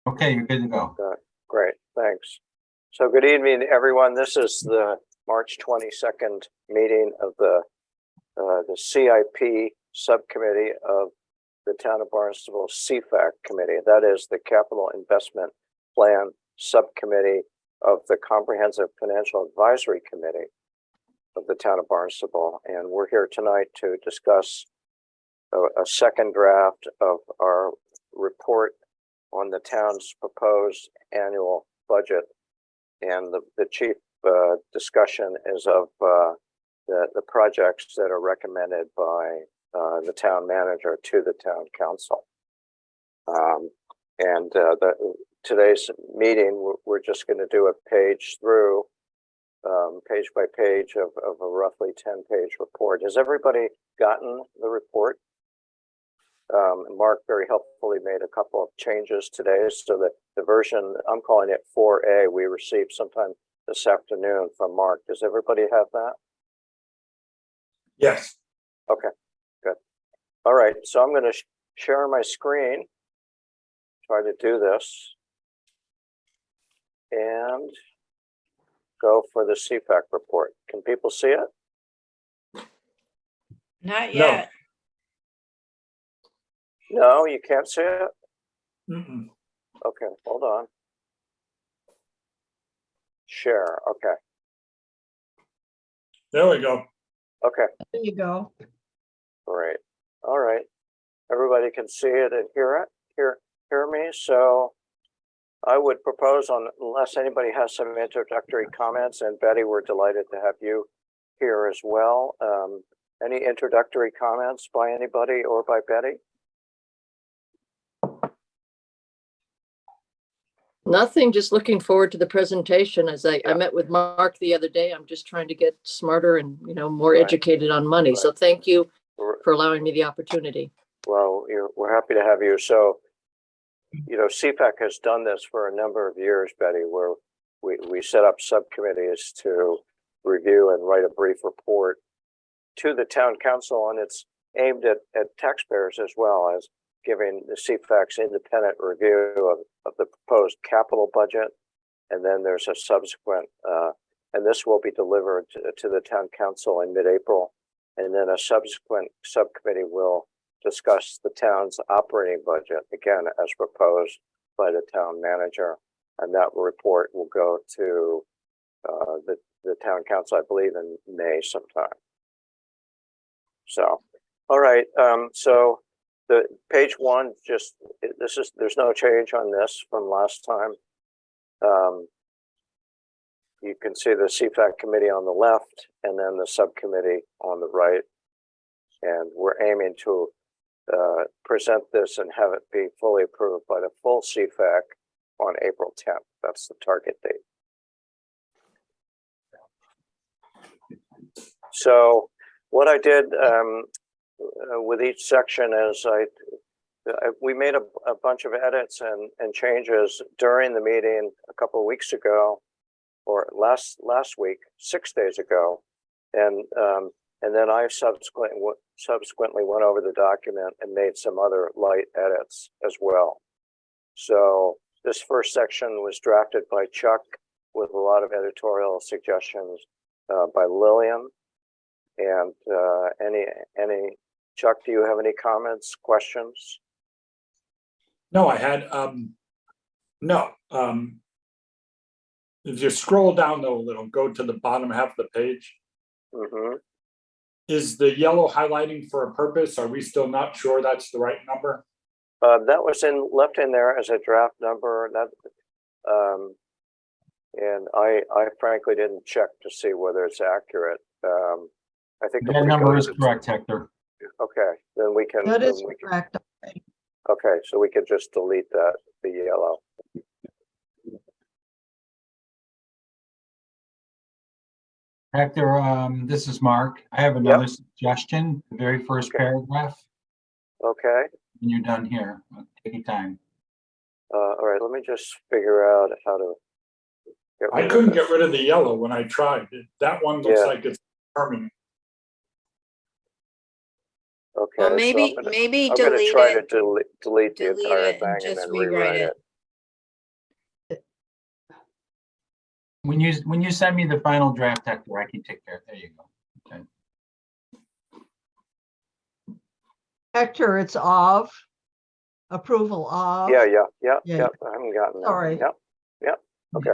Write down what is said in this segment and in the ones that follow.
Okay, you're good to go. Great, thanks. So good evening, everyone. This is the March 22nd meeting of the CIP subcommittee of the Town of Barnstable CFAC committee. That is the Capital Investment Plan subcommittee of the Comprehensive Financial Advisory Committee of the Town of Barnstable. And we're here tonight to discuss a second draft of our report on the town's proposed annual budget. And the chief discussion is of the projects that are recommended by the town manager to the town council. Today's meeting, we're just going to do a page through, page by page of a roughly 10-page report. Has everybody gotten the report? Mark very helpfully made a couple of changes today, so that the version, I'm calling it 4A, we received sometime this afternoon from Mark. Does everybody have that? Yes. Okay, good. All right, so I'm going to share my screen, try to do this, and go for the CFAC report. Can people see it? Not yet. No, you can't see it? Mm-mm. Okay, hold on. Share, okay. There we go. Okay, There you go. great. All right. Everybody can see it and hear it, hear me. So I would propose, unless anybody has some introductory comments, and Betty, we're delighted to have you here as well. Any introductory comments by anybody or by Betty? Nothing, just looking forward to the presentation. As I met with Mark the other day, I'm just trying to get smarter and, more Right. educated on money. Right. So thank you for allowing me the opportunity. Well, we're happy to have you. So, CFAC has done this for a number of years, Betty, where we set up subcommittees to review and write a brief report to the town council, and it's aimed at taxpayers as well, as giving the CFAC's independent review of the proposed capital budget. And then there's a subsequent, and this will be delivered to the town council in mid-April. And then a subsequent subcommittee will discuss the town's operating budget, again, as proposed by the town manager. And that report will go to the town council, I believe, in May sometime. So, all right, so the page one, there's no change on this from last time. You can see the CFAC committee on the left and then the subcommittee on the right. And we're aiming to present this and have it be fully approved by the full CFAC on April 10th. That's the target date. So what I did with each section is we made a bunch of edits and changes during the meeting a couple of weeks ago, or last week, 6 days ago, and then I subsequently went over the document and made some other light edits as well. So this first section was drafted by Chuck with a lot of editorial suggestions by Lillian. And Chuck, do you have any comments, questions? No, I had, if you scroll down though a little, go to the bottom half of the page. Mm-hmm. Is the yellow highlighting for a purpose? Are we still not sure that's the right number? That was left in there as a draft number. And I frankly didn't check to see whether it's accurate. I think That number is correct, Hector. Okay, then we can. That is correct. Okay, so we can just delete that, the yellow. Hector, this is Mark. I have another suggestion, the very first paragraph. Okay. When you're done here, take your time. All right, let me just figure out how to get rid I couldn't of this. get rid of the yellow when I tried. That one looks like it's permanent. Okay, Well, maybe so I'm delete gonna try it. to delete the Delete entire it and thing and just then rewrite rewrite it. it. When you send me the final draft, Hector, I can take care of it. There you go. Okay. Hector, it's of, approval of. Yeah. Yeah. I haven't gotten that. Sorry. Yep. Okay.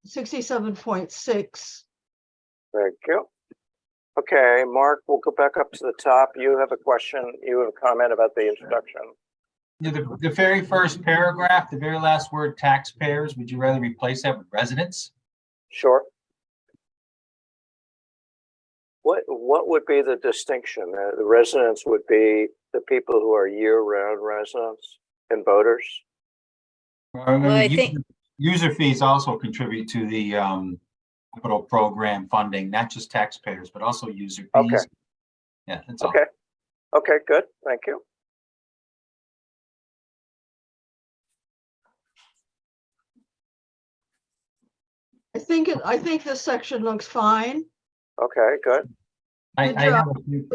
67.6. Thank you. Okay, Mark, we'll go back up to the top. You have a question. You have a comment about the introduction. The very first paragraph, the very last word, taxpayers, would you rather replace that with residents? Sure. What would be the distinction? The residents would be the people who are year-round residents and voters? I think- User fees also contribute to the capital program funding, not just taxpayers, but also user fees. Okay. Yeah, that's all. Okay, good. Thank you. I think this section looks fine. Okay, good. I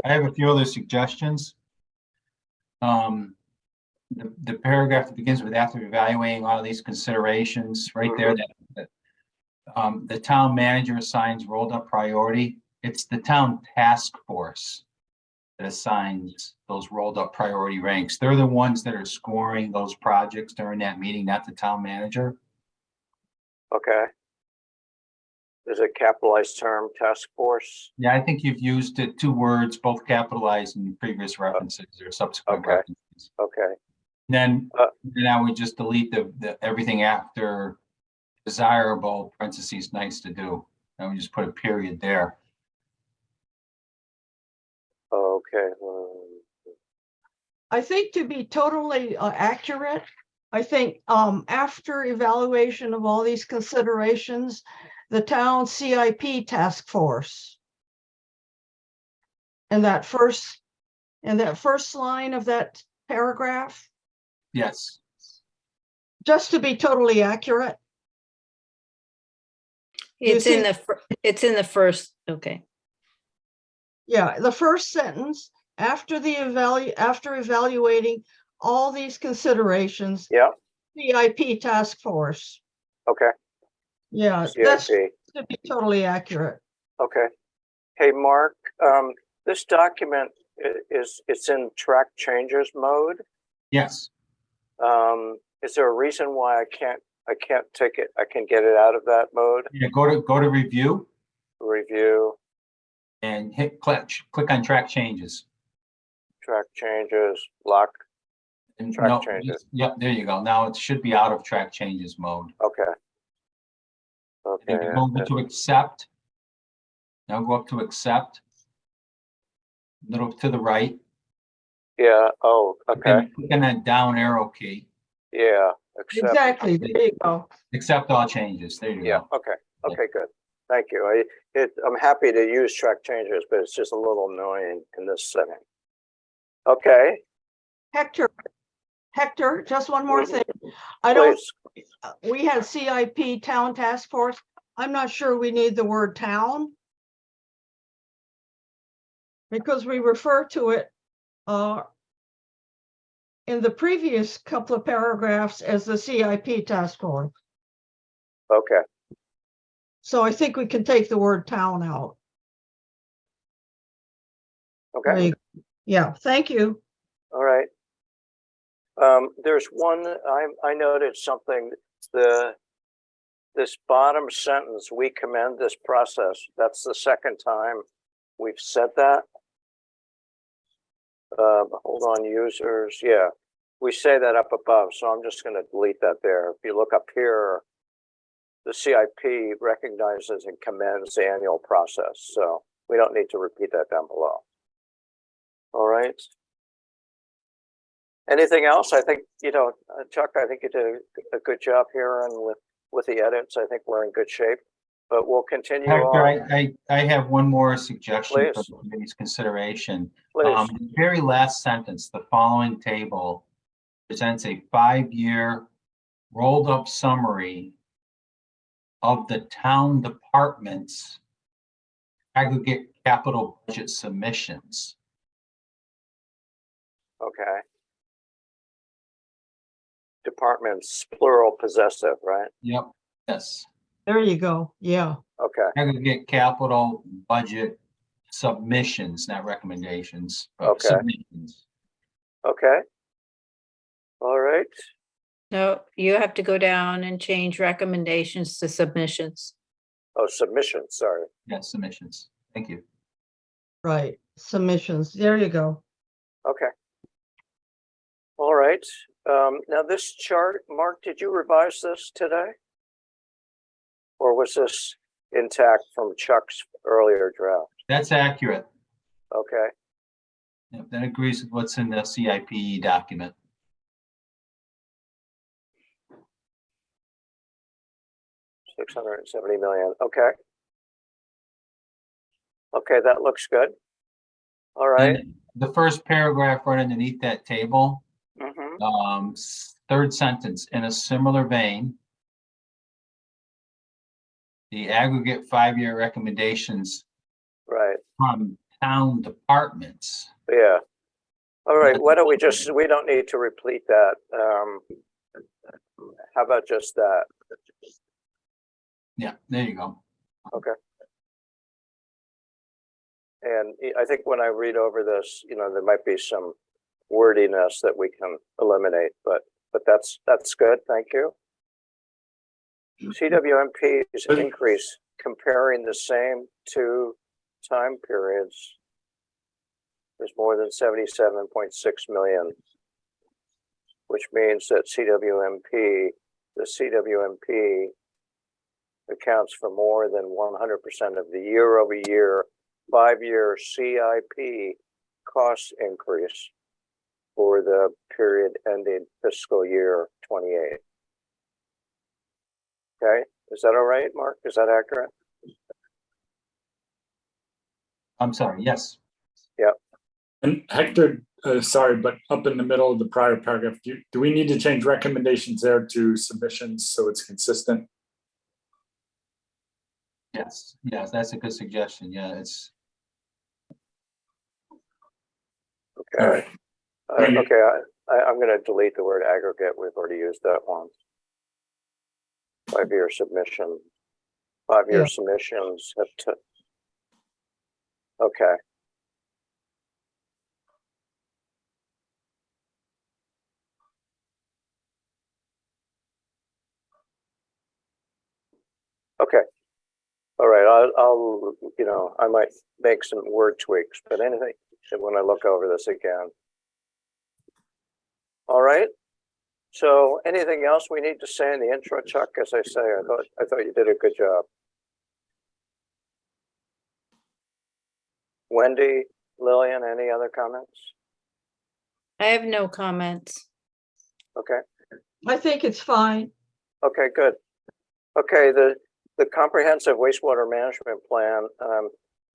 have a few other suggestions. The paragraph that begins with after evaluating all these considerations, right there, that the town manager assigns rolled up priority. It's the town task force that assigns those rolled up priority ranks. They're the ones that are scoring those projects during that meeting, not the town manager. Okay. Is it capitalized term, task force? Yeah, I think you've used it, 2 words, both capitalized in previous references or subsequent Okay. references. Okay. Then I would just delete the everything after desirable, parentheses, nice to do. I would just put a period there. Okay. I think to be totally accurate, I think after evaluation of all these considerations, the town CIP task force. And that first line of that paragraph, Yes. just to be totally accurate. It's in the first, okay. Yeah, the first sentence, after evaluating all these considerations. Yeah. CIP task force. Okay. Yeah, that's CIP. to be totally accurate. Okay. Hey, Mark, this document it's in track changes mode. Yes. Is there a reason why I can't take it? I can get it out of that mode. Yeah, go to review Review, and click on track changes. track changes, lock. And Track changes. Yep, there you go. Now it should be out of track changes mode. Okay. Okay. And go over to accept. Now go up to accept. Little to the right. Yeah. Oh, okay. And click on that down arrow key. Yeah. Accept. Exactly, there you go. Accept all changes. There you Yeah. go. Okay. Okay. Good. Thank you. I'm happy to use track changes, but it's just a little annoying in this setting. Okay. Hector, just one more thing. I don't, Please. we had CIP town task force. I'm not sure we need the word town. Because we refer to it in the previous couple of paragraphs as the CIP task force. Okay. So I think we can take the word town out. Okay. Yeah, thank you. All right. There's one, I noted something, this bottom sentence, we commend this process. That's the second time we've said that. Hold on, users. Yeah, we say that up above, so I'm just going to delete that there. If you look up here, the CIP recognizes and commends the annual process. So we don't need to repeat that down below. All right. Anything else? I think, Chuck, I think you did a good job here, and with the edits, I think we're in good shape, but we'll continue on. I have one more suggestion for Please. the committee's consideration. Please. The very last sentence, the following table presents a 5-year rolled up summary of the town department's aggregate capital budget submissions. Okay. Departments, plural possessive, right? Yep, yes. There you go. Yeah. Okay, Aggregate capital budget submissions, not recommendations, but Okay. submissions. okay. All right, No, you have to go down and change recommendations to submissions. oh, submission, sorry. Yeah, submissions. Thank you. Right. Submissions. There you go. Okay. All right, now this chart, Mark, did you revise this today? Or was this intact from Chuck's earlier draft? That's accurate. Okay, Yep, that agrees with what's in the CIP document. $670 million, okay. Okay, that looks good. All right. And the first paragraph right underneath that table, Mhm. third sentence, in a similar vein, the aggregate 5-year recommendations Right, from town departments. yeah. All right, why don't we just, we don't need to repeat that. How about just that? Yeah, there you go. Okay. And I think when I read over this, there might be some wordiness that we can eliminate, but that's good, thank you. CWMP's increase comparing the same two time periods is more than 77.6 million, which means that the CWMP accounts for more than 100% of the year-over-year 5-year CIP cost increase for the period ending fiscal year 28. Okay, is that all right, Mark? Is that accurate? I'm sorry, yes. And Hector, sorry, but up in the middle of the prior paragraph, do we need to change recommendations there to submissions so it's consistent? Yes, that's a good suggestion. Yeah, it's Okay. All right. Thank you. Okay, I'm going to delete the word aggregate. We've already used that once. 5-year submission. 5-year Yeah. submissions have to. Okay. Okay. All right. I'll I might make some word tweaks, but anything when I look over this again. All right. So anything else we need to say in the intro, Chuck? As I say, I thought you did a good job. Wendy, Lillian, any other comments? I have no comments. Okay. I think it's fine. Okay, good. Okay, the comprehensive wastewater management plan.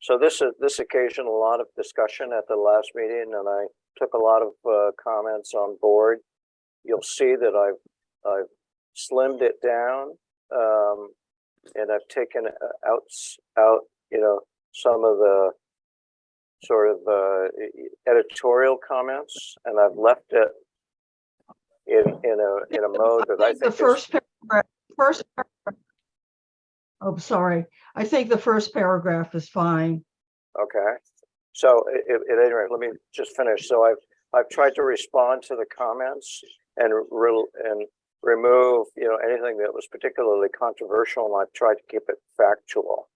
So this occasioned a lot of discussion at the last meeting, and I took a lot of comments on board. You'll see that I've slimmed it down, and I've taken out some of the sort of editorial comments, and I've left it in a mode that I think the first paragraph. Oh, sorry. I think the first paragraph is fine. Okay. So at any rate, let me just finish. So I've tried to respond to the comments and remove anything that was particularly controversial, and I've tried to keep it factual.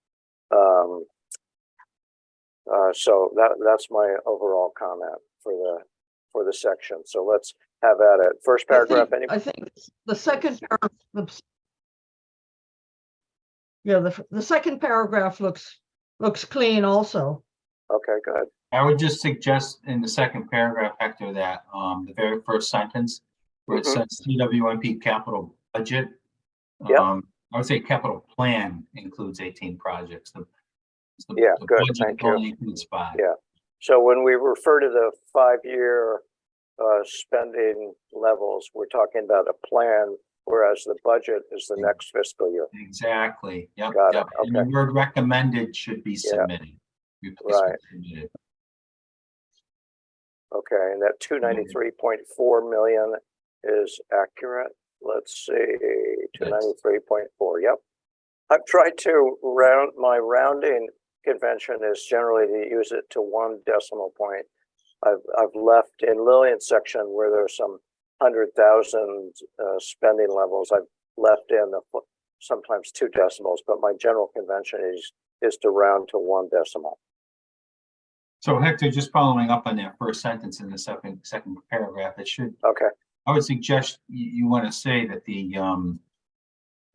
So that's my overall comment for the section. So let's have at it. First paragraph. I think the second paragraph. Yeah, the second paragraph looks clean also. Okay, good. I would just suggest in the second paragraph, Hector, that the very first sentence where it Mhm. says CWMP capital budget. Yep. I would say capital plan includes 18 projects. Yeah, the good, budget thank you. only includes 5. Yeah. So when we refer to the 5-year spending levels, we're talking about a plan, whereas the budget is the next fiscal year. Exactly. Yep. Got it. Yep. And the word recommended should be submitted. Replace Right. with submitted. Okay, and that 293.4 million is accurate. Let's see, 293.4. Yep. I've tried to my rounding convention is generally to use it to 1 decimal point. I've left in Lillian's section where there's some 100,000 spending levels. I've left in sometimes 2 decimals, but my general convention is to round to 1 decimal. So Hector, just following up on that first sentence in the second paragraph, it should, Okay. I would suggest you want to say that the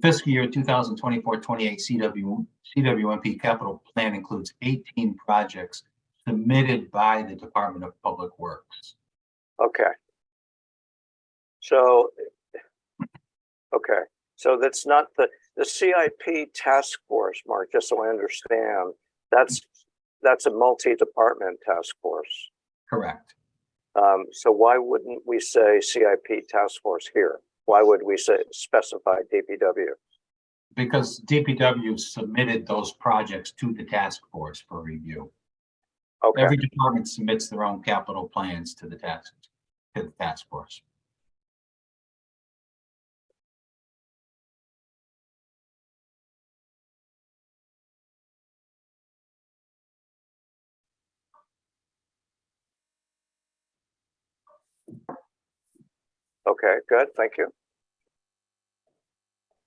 fiscal year 2024-28 CWMP capital plan includes 18 projects submitted by the Department of Public Works. Okay. So, okay. So that's not the CIP task force, Mark, just so I understand. That's a multi-department task force. Correct. So why wouldn't we say CIP task force here? Why would we say specify DPW? Because DPW submitted those projects to the task force for review. Okay. Every department submits their own capital plans to the task force. Okay, good, thank you.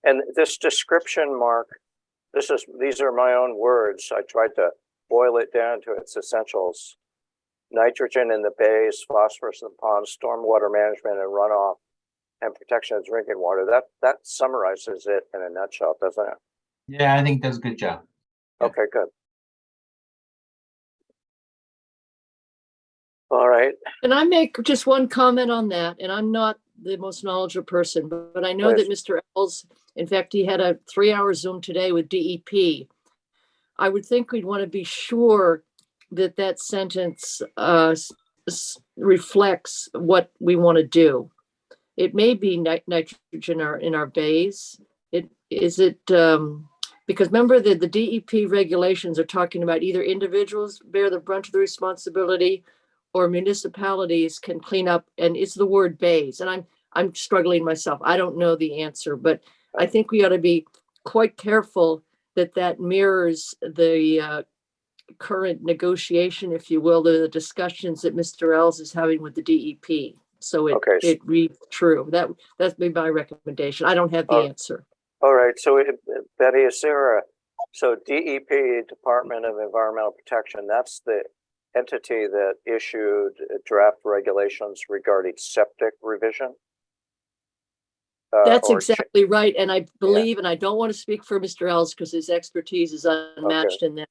And this description, Mark, these are my own words. I tried to boil it down to its essentials. Nitrogen in the bays, phosphorus in the ponds, stormwater management and runoff, and protection of drinking water. That summarizes it in a nutshell, doesn't it? Yeah, I think it does a good job. Okay, good. All right. Can I make just one comment on that? And I'm not the most knowledgeable person, but I know that Mr. Ells, in fact, he had a 3-hour Zoom today with DEP. I would think we'd want to be sure that that sentence reflects what we want to do. It may be nitrogen in our bays. Because remember that the DEP regulations are talking about either individuals bear the brunt of the responsibility or municipalities can clean up, and it's the word bays. And I'm struggling myself. I don't know the answer, but I think we ought to be quite careful that mirrors the current negotiation, if you will, the discussions that Mr. Ells is having with the DEP. So it reads true. That's be my recommendation. I don't have the answer. All right. So Betty, is there so DEP, Department of Environmental Protection, that's the entity that issued draft regulations regarding septic revision? That's exactly right. And I believe, and I don't want to speak for Mr. Ells because his expertise is unmatched in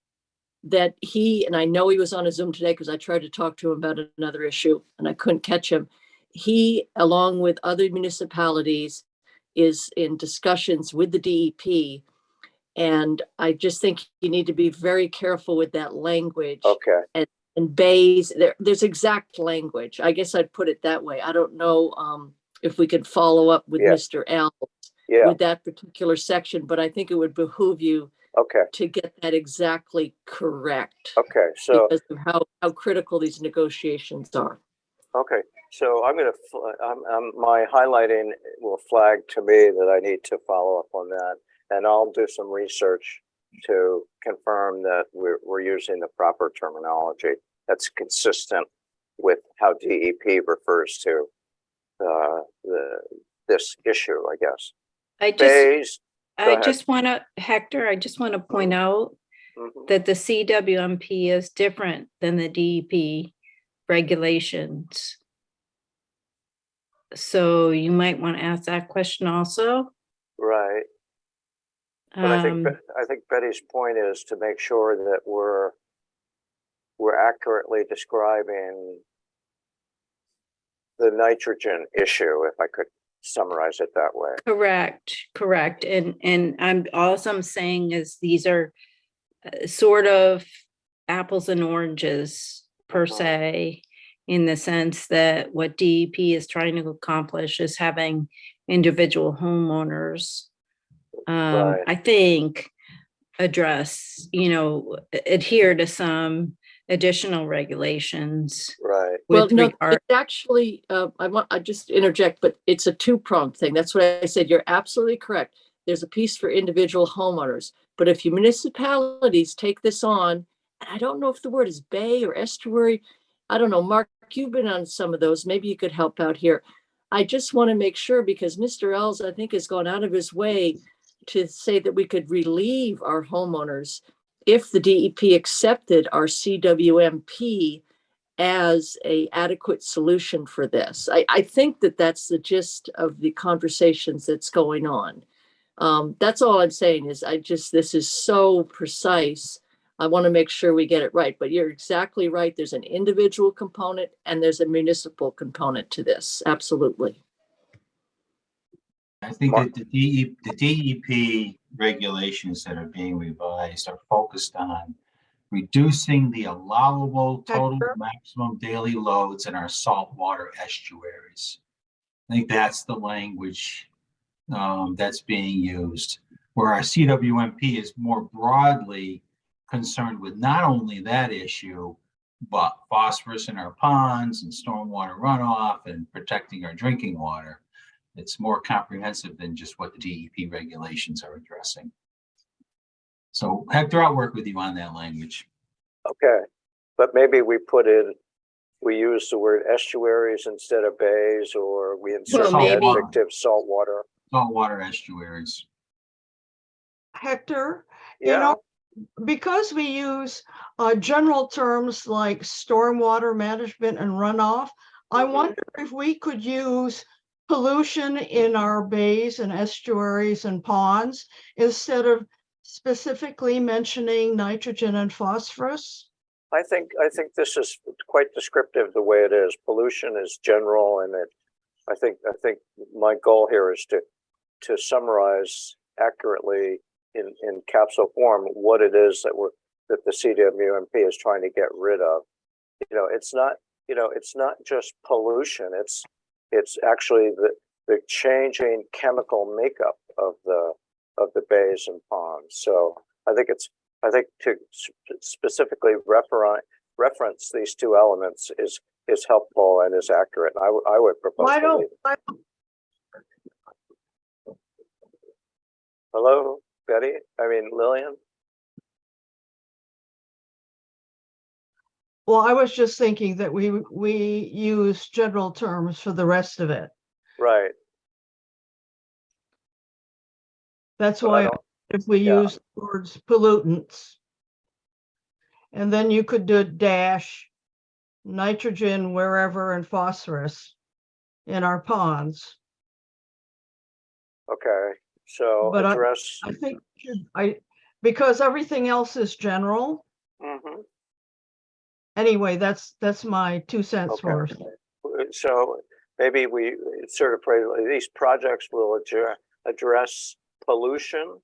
that he, and I know he was on a Zoom today because I tried to talk to him about another issue and I couldn't catch him. He, along with other municipalities, is in discussions with the DEP. And I just think you need to be very careful with that language. Okay. And bays, there's exact language. I guess I'd put it that way. I don't know if we could follow up with Mr. Ells with that particular section, but I think it would behoove you to get that exactly correct. Okay, so because of how critical these negotiations are. Okay, so I'm going to, my highlighting will flag to me that I need to follow up on that, and I'll do some research to confirm that we're using the proper terminology that's consistent with how DEP refers to this issue, I guess. I just want to, Hector, I just want to point out that the CWMP is different than the DEP regulations. So you might want to ask that question also. Right. But I think Betty's point is to make sure that we're accurately describing the nitrogen issue, if I could summarize it that way. Correct. And I'm saying is these are sort of apples and oranges per se, in the sense that what DEP is trying to accomplish is having individual homeowners, I think, address, adhere to some additional regulations. Right. Well, no, it's actually, I just interject, but it's a two-pronged thing. That's what I said. You're absolutely correct. there's a piece for individual homeowners. But if your municipalities take this on, and I don't know if the word is bay or estuary, I don't know, Mark, you've been on some of those. Maybe you could help out here. I just want to make sure, because Mr. Els, I think, has gone out of his way to say that we could relieve our homeowners if the DEP accepted our CWMP as a adequate solution for this. I think that that's the gist of the conversations that's going on. That's all I'm saying is this is so precise. I want to make sure we get it right, but you're exactly right. There's an individual component and there's a municipal component to this. Absolutely. I think that the DEP regulations that are being revised are focused on reducing the allowable total maximum daily loads in our saltwater estuaries. I think that's the language that's being used, where our CWMP is more broadly concerned with not only that issue, but phosphorus in our ponds and stormwater runoff and protecting our drinking water. It's more comprehensive than just what the DEP regulations are addressing. So Hector, I'll work with you on that language. Okay, but maybe we use the word estuaries instead of bays, or we insert the adjective saltwater. Saltwater estuaries. Hector, Yeah. because we use general terms like stormwater management and runoff, I wonder if we could use pollution in our bays and estuaries and ponds instead of specifically mentioning nitrogen and phosphorus. I think this is quite descriptive the way it is. Pollution is general, and I think my goal here is to summarize accurately in capsule form what it is that the CWMP is trying to get rid of. It's not just pollution. It's actually the changing chemical makeup of the bays and ponds. So I think to specifically reference these two elements is helpful and is accurate. I would propose. Hello, Betty. I mean, Lillian. Well, I was just thinking that we use general terms for the rest of it. Right. That's why if we use the words pollutants, and then you could do dash nitrogen wherever and phosphorus in our ponds. Okay, so but address. I think because everything else is general. Mm-hmm. Anyway, that's my 2 cents for it. So maybe we sort of phrase these projects will address pollution,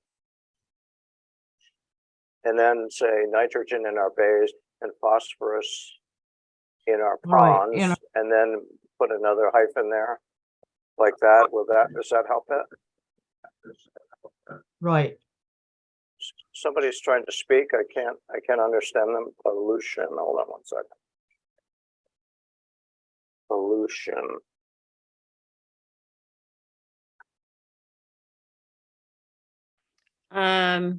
and then say nitrogen in our bays and phosphorus in our ponds, Right, and then put another hyphen there, like that. Does that help it? Right. Somebody's trying to speak. I can't understand them. Pollution. Hold on 1 second. Pollution. I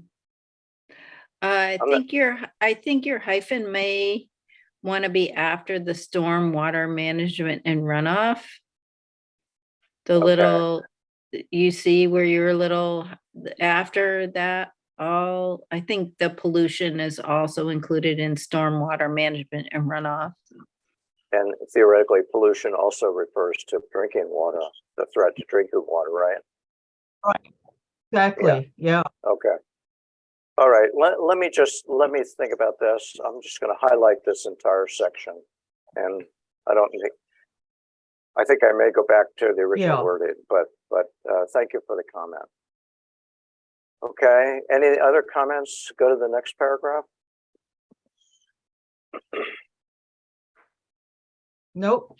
think your hyphen may want to be after the stormwater management and runoff. The little, you see where you're a little after that. I think the pollution is also included in stormwater management and runoff. And theoretically, pollution also refers to drinking water, the threat to drinking water, right? Right. Exactly. Yeah. Okay. All right. Let me think about this. I'm just going to highlight this entire section, and I think I may go back to the original wording, but thank you for the comment. Okay. Any other comments? Go to the next paragraph. Nope.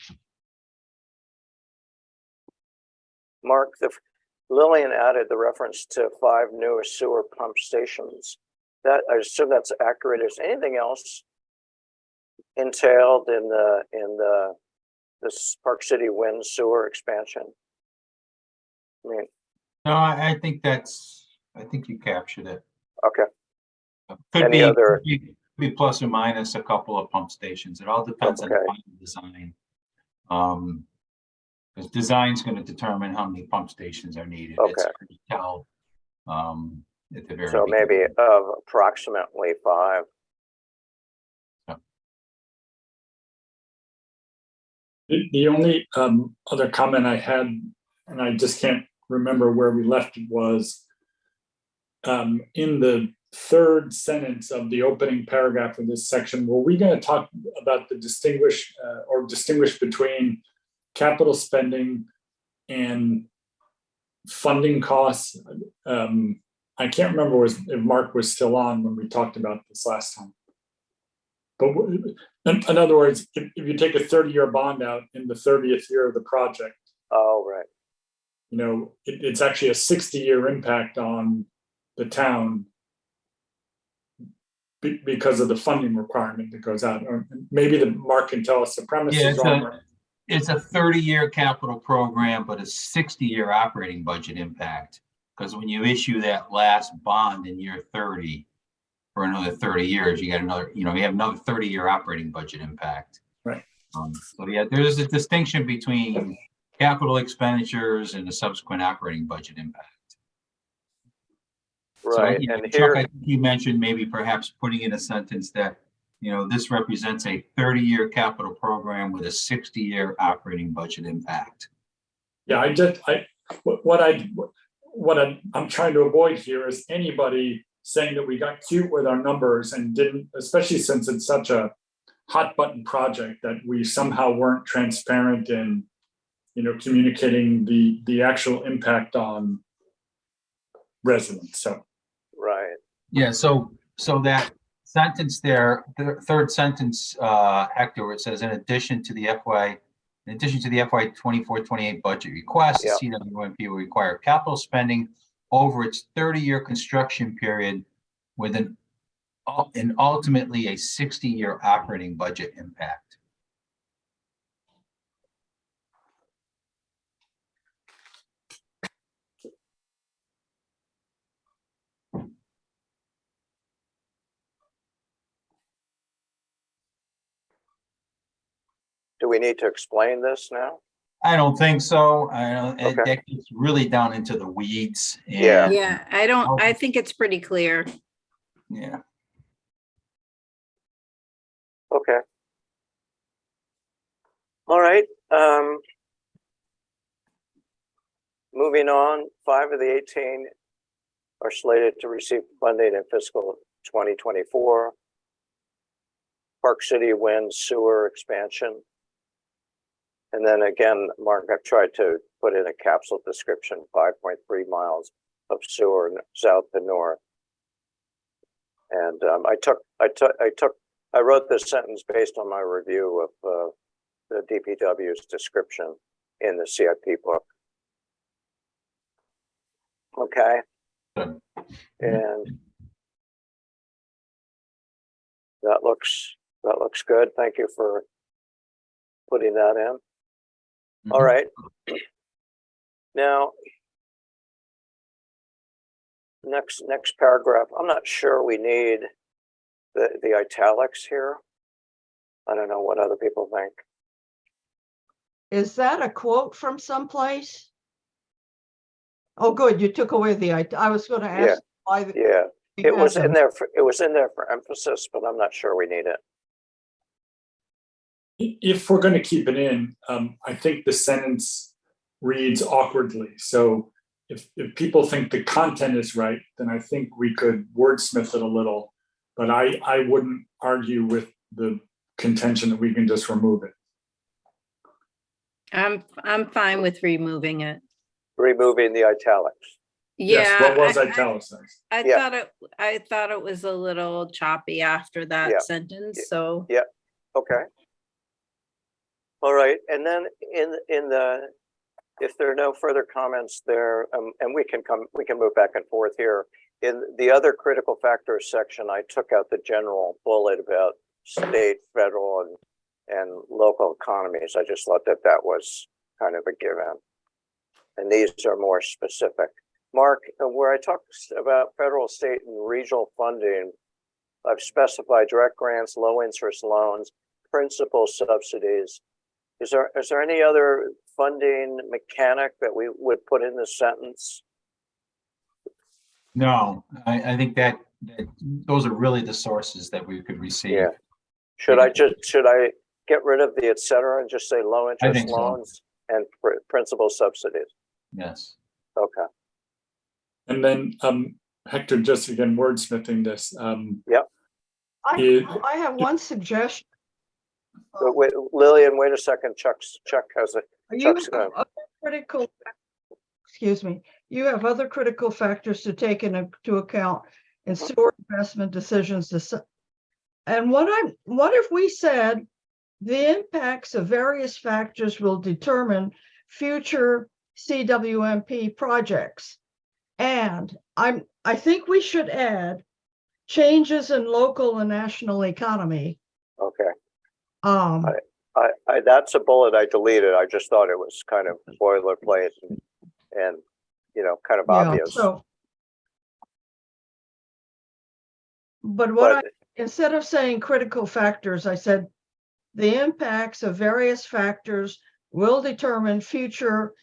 Mark, Lillian added the reference to 5 new sewer pump stations. That I assume that's accurate. Is anything else entailed in this Park City Wind sewer expansion? I mean, No, I think I think you captured it. Okay, Could Any be, other- could be plus or minus a couple of pump stations. It all depends on the Okay. final design. Because design's going to determine how many pump stations are needed. It's Okay. hard to tell, at the very so maybe beginning. of approximately 5. The only other comment I had, and I just can't remember where we left it, was in the third sentence of the opening paragraph of this section, were we going to talk about the distinguish between capital spending and funding costs? I can't remember if Mark was still on when we talked about this last time. But in other words, if you take a 30-year bond out in the 30th year of the project, Oh, right. you know, it's actually a 60-year impact on the town because of the funding requirement that goes out. Or maybe the Mark can tell us the premise Yeah, is wrong. it's a 30-year capital program, but a 60-year operating budget impact. Because when you issue that last bond in year 30 for another 30 years, you got another, you have another 30-year operating budget impact. Right. So yeah, there's a distinction between capital expenditures and the subsequent operating budget impact. Right. So, And Chuck, here, I think you mentioned maybe perhaps putting in a sentence that, this represents a 30-year capital program with a 60-year operating budget impact. Yeah, I'm trying to avoid here is anybody saying that we got cute with our numbers and didn't, especially since it's such a hot button project, that we somehow weren't transparent in, communicating the actual impact on residents. So right. Yeah, so that sentence there, the third sentence, Hector, where it says, in addition to the FY 24-28 budget request, the Yeah. CWMP will require capital spending over its 30-year construction period with an ultimately a 60-year operating budget impact. Do we need to explain this now? I don't think so. I don't, Okay. that gets really down into the weeds. Yeah. And, Yeah, I think it's pretty clear. yeah. Okay. All right. Moving on, 5 of the 18 are slated to receive funding in fiscal 2024. Park City Wind Sewer expansion. And then again, Mark, I've tried to put in a capsule description, 5.3 miles of sewer south to north. And I wrote this sentence based on my review of the DPW's description in the CIP book. Okay. Good. And that looks good. Thank you for putting that in. All Mhm. right. Now, next paragraph. I'm not sure we need the italics here. I don't know what other people think. Is that a quote from someplace? Oh, good, you took away I was gonna Yeah. ask why. Yeah, we it had was them. in there. It was in there for emphasis, but I'm not sure we need it. if we're going to keep it in, I think the sentence reads awkwardly. So if people think the content is right, then I think we could wordsmith it a little. But I wouldn't argue with the contention that we can just remove it. I'm fine with removing it. Removing the italics. Yes, Yeah, what was I italicized? Yeah. thought it was a little choppy after that Yeah. sentence, so. Okay. All right, and then in the, if there are no further comments there, and we can move back and forth here. In the other critical factors section, I took out the general bullet about state, federal, and local economies. I just thought that was kind of a given. And these are more specific. Mark, where I talked about federal, state, and regional funding, I've specified direct grants, low interest loans, principal subsidies. Is there any other funding mechanic that we would put in this sentence? No, I think that those are really the sources that we could receive. Yeah. Should I get rid of the et cetera and just say low interest think so. loans and principal subsidies? Yes. Okay. And then, Hector, just again, wordsmithing this, I have one suggestion. But wait, Lillian, wait a second. Chuck has a You Chuck's have other critical, excuse me, you have other critical factors to take into account in sewer investment decisions. And what if we said the impacts of various factors will determine future CWMP projects? And I think we should add changes in local and national economy. okay. I That's a bullet I deleted. I just thought it was kind of boilerplate and kind of obvious. So, but instead of saying critical factors, I said the impacts of various factors will determine future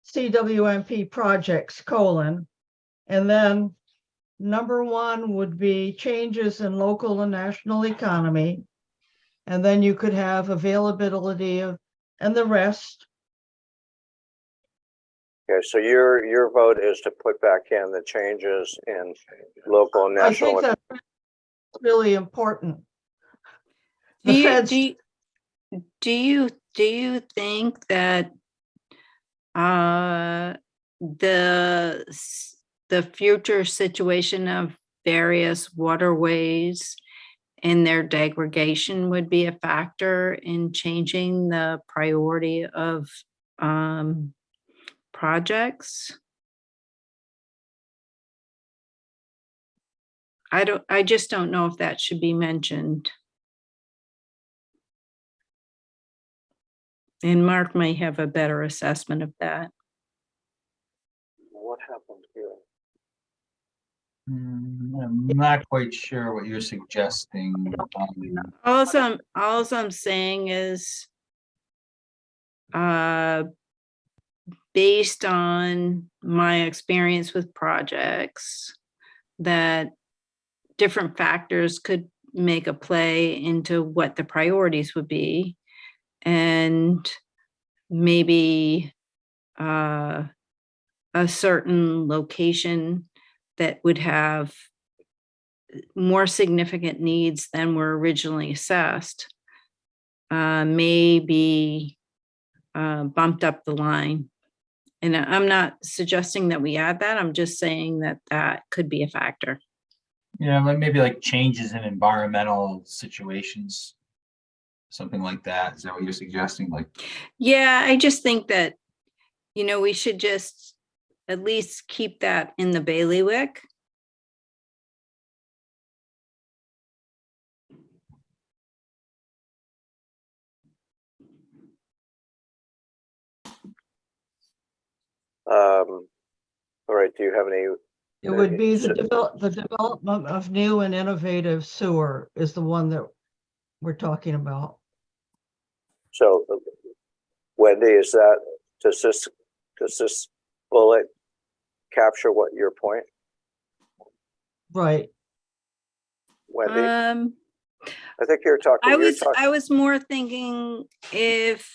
CWMP projects, and then number 1 would be changes in local and national economy. And then you could have availability of, and the rest. Okay, so your vote is to put back in the changes in local and I national. think that's really important. Do The you, feds, do you think that the future situation of various waterways and their degradation would be a factor in changing the priority of projects? I just don't know if that should be mentioned. And Mark may have a better assessment of that. What happened here? I'm not quite sure what you're suggesting. All I'm saying is, based on my experience with projects, that different factors could make a play into what the priorities would be, and maybe a certain location that would have more significant needs than were originally assessed may be bumped up the line. And I'm not suggesting that we add that. I'm just saying that that could be a factor. Yeah, maybe like changes in environmental situations, something like that. Is that what you're suggesting? Like, Yeah, I just think that, we should just at least keep that in the bailiwick. All right, do you have any? it would be the development of new and innovative sewer is the one that we're talking about. So Wendy, does this bullet capture what your point? Right. Wendy, I I think you're talking. I was more thinking if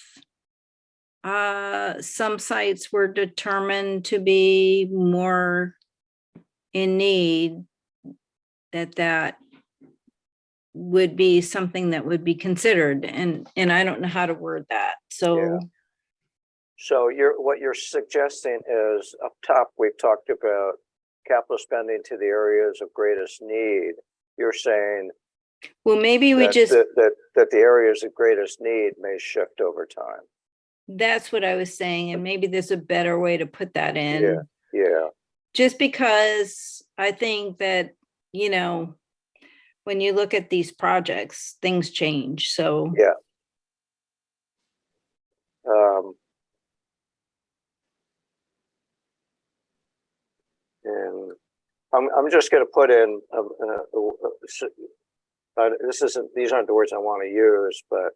some sites were determined to be more in need, that would be something that would be considered, and I don't know how to word that. So Yeah. So what you're suggesting is up top, we've talked about capital spending to the areas of greatest need. You're saying well, maybe we that, just, that the areas of greatest need may shift over time. that's what I was saying, and maybe there's a better way to put that in. Yeah. Just because I think that, when you look at these projects, things change. So Yeah. And I'm just gonna put in, these aren't the words I want to use, but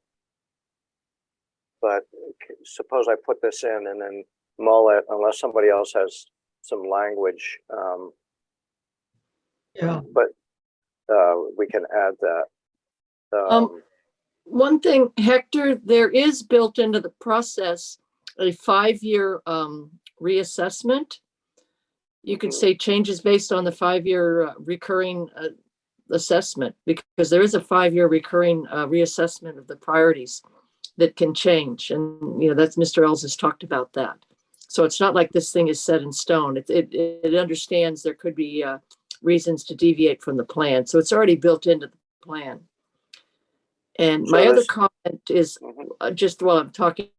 suppose I put this in and then mull it, unless somebody else has some language, Yeah, but we can add that. One thing, Hector, there is built into the process a 5-year reassessment. You could say changes based on the 5-year recurring assessment, because there is a 5-year recurring reassessment of the priorities that can change. And, that's Mr. Ells has talked about that. So it's not like this thing is set in stone. It understands there could be reasons to deviate from the plan. So it's already built into the plan. And So my other there's- comment is, just while I'm talking,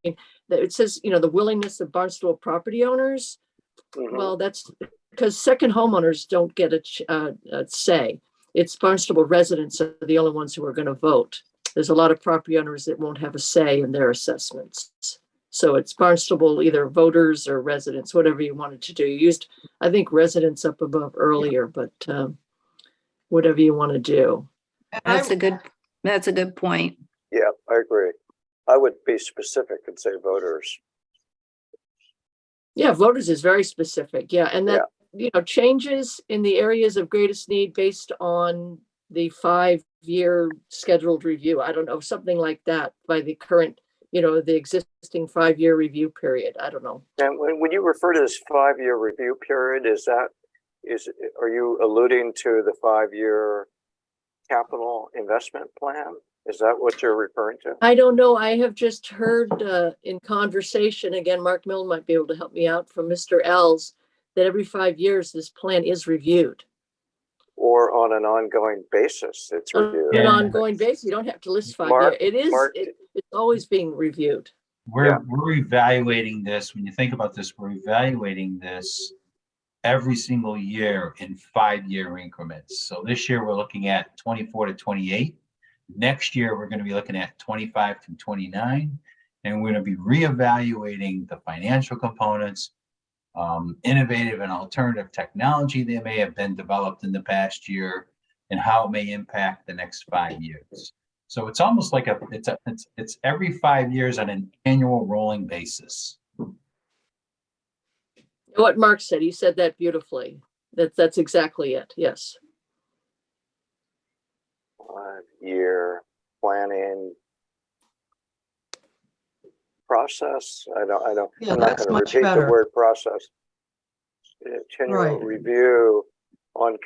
that it says, the willingness of Barnstable property owners. Well, that's because second homeowners don't get a say. It's Barnstable residents are the only ones who are going to vote. There's a lot of property owners that won't have a say in their assessments. So it's Barnstable, either voters or residents, whatever you wanted to do. You used, I think, residents up above earlier, but whatever you want to do. That's a good point. Yeah, I agree. I would be specific and say voters. Yeah, voters is very specific. Yeah. And that, changes in the areas of greatest need based on the 5-year scheduled review. I don't know, something like that by the current, the existing 5-year review period. I don't know. And when you refer to this 5-year review period, are you alluding to the 5-year capital investment plan? Is that what you're referring to? I don't know. I have just heard in conversation, again, Mark Milne might be able to help me out, from Mr. Ells, that every 5 years this plan is reviewed. Or on an ongoing basis, it's reviewed. On an ongoing basis. You don't have to list 5 Mark- years. It is, Mark- it's always being reviewed. We're evaluating this. When you think about this, we're evaluating this every single year in 5-year increments. So this year we're looking at 24 to 28. Next year, we're going to be looking at 25 to 29, and we're going to be reevaluating the financial components, innovative and alternative technology that may have been developed in the past year, and how it may impact the next 5 years. So it's almost like it's every 5 years on an annual rolling basis. What Mark said, he said that beautifully. That's exactly it. Yes. 5-year planning process. Yeah, I'm not that's going to much repeat the better. word process. Continual Right. review on the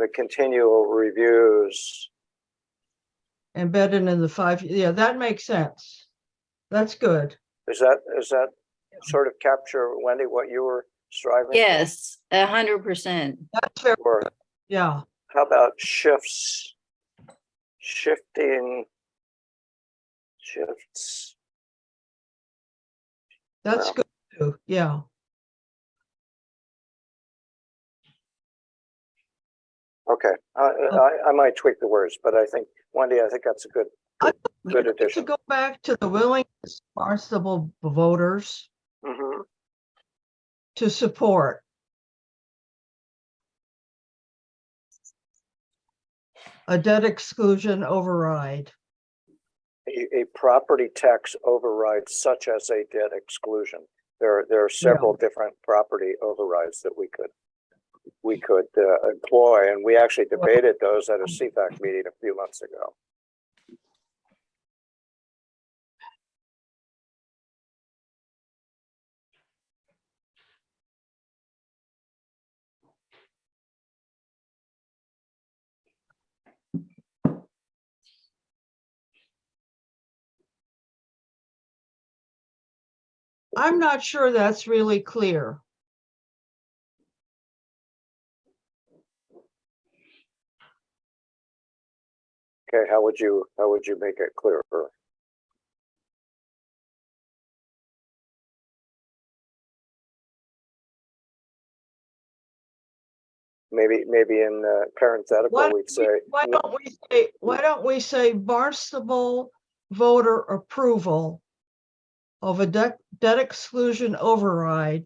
continual reviews. embedded in the 5, yeah, that makes sense. That's good. Is that sort of capture, Wendy, what you were striving for? Yes, 100%. That's very, Or yeah, how about shifts? Shifts. that's Well. good too. Yeah. Okay, I might tweak the words, but I think, Wendy, I think that's a good To addition. go back to the willingness of Barnstable voters Mhm. to support a debt exclusion override. A property tax override such as a debt exclusion. There are several different property overrides that we could employ, and we actually debated those at a CFAC meeting a few months ago. I'm not sure that's really clear. Okay, how would you make it clearer? Maybe in parenthetical, we'd say. Why don't we say Barnstable voter approval of a debt exclusion override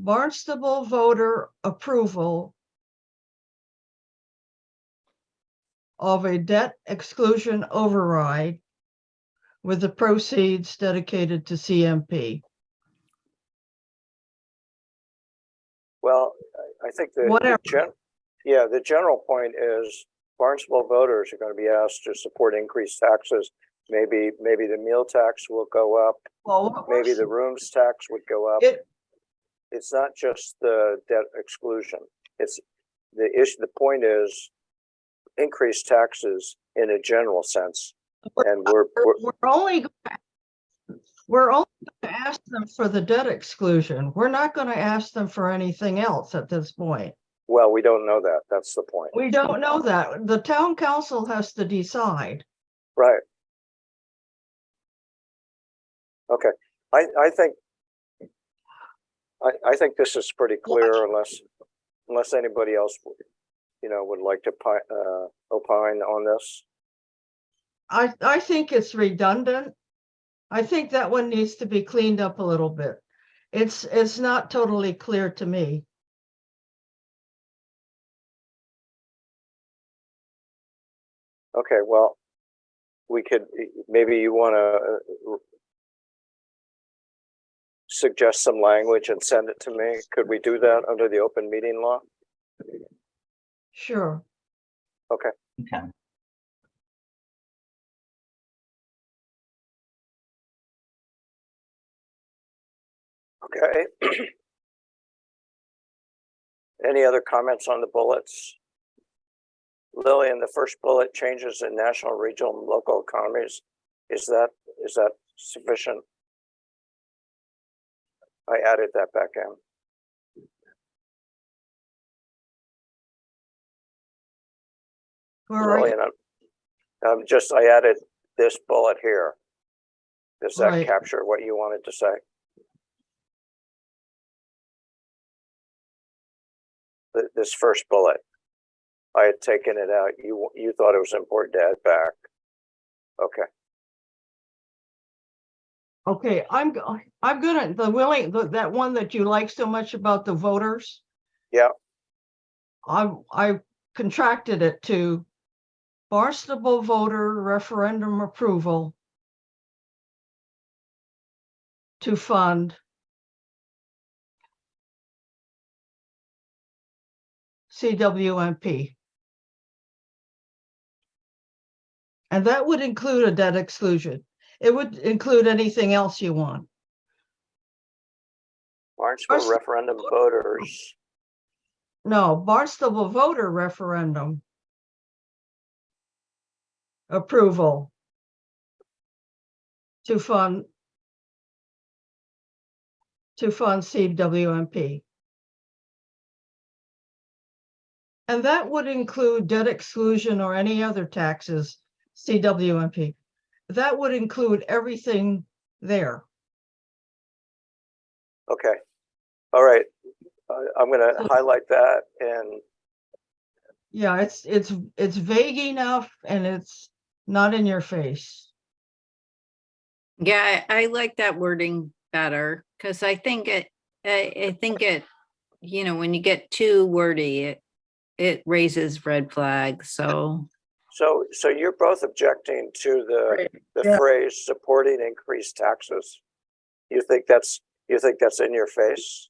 Barnstable voter approval of a debt exclusion override with the proceeds dedicated to CMP. Well, I think Whatever. the general point is Barnstable voters are going to be asked to support increased taxes. Maybe the meal tax will go up. Well, what we're Maybe the rooms tax would go up. It, It's not just the debt exclusion. It's the issue. The point is increased taxes in a general sense. And we're we're only going to ask them for the debt exclusion. We're not going to ask them for anything else at this point. well, we don't know that. That's the point. We don't know that. The town council has to decide. Right. Okay. I think this is pretty clear unless anybody else, would like to opine on this. I think it's redundant. I think that one needs to be cleaned up a little bit. It's not totally clear to me. Okay, well, we could, maybe you want to suggest some language and send it to me. Could we do that under the open meeting law? Sure. Okay. Okay. Okay. Any other comments on the bullets? Lillian, the first bullet, changes in national, regional, and local economies. Is that sufficient? I added that back in. Where are you? Lillian, I added this bullet here. Does that Right. capture what you wanted to say? This first bullet, I had taken it out. You thought it was important to add back. Okay. Okay, I'm gonna, that one that you like so much about the voters. Yeah. I contracted it to Barnstable voter referendum approval to fund CWMP. And that would include a debt exclusion. It would include anything else you want. Barnstable Barnstable- referendum voters. No, Barnstable voter referendum approval to fund CWMP. And that would include debt exclusion or any other taxes, CWMP. That would include everything there. Okay. All right. I'm going to highlight that and Yeah, it's vague enough and it's not in your face. Yeah, I like that wording better because I think it, when you get too wordy, it raises red flags. So so you're both objecting to the Yeah. phrase supporting increased taxes. You think that's in your face?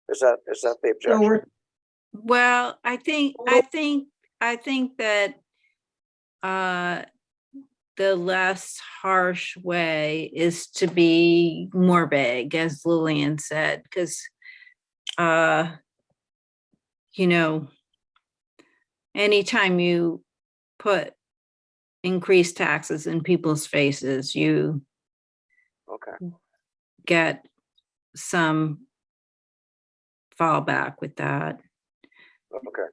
Is that the So objection? well, I think that the less harsh way is to be more vague, as Lillian said, because anytime you put increased taxes in people's faces, you Okay. get some fallback with that. Okay.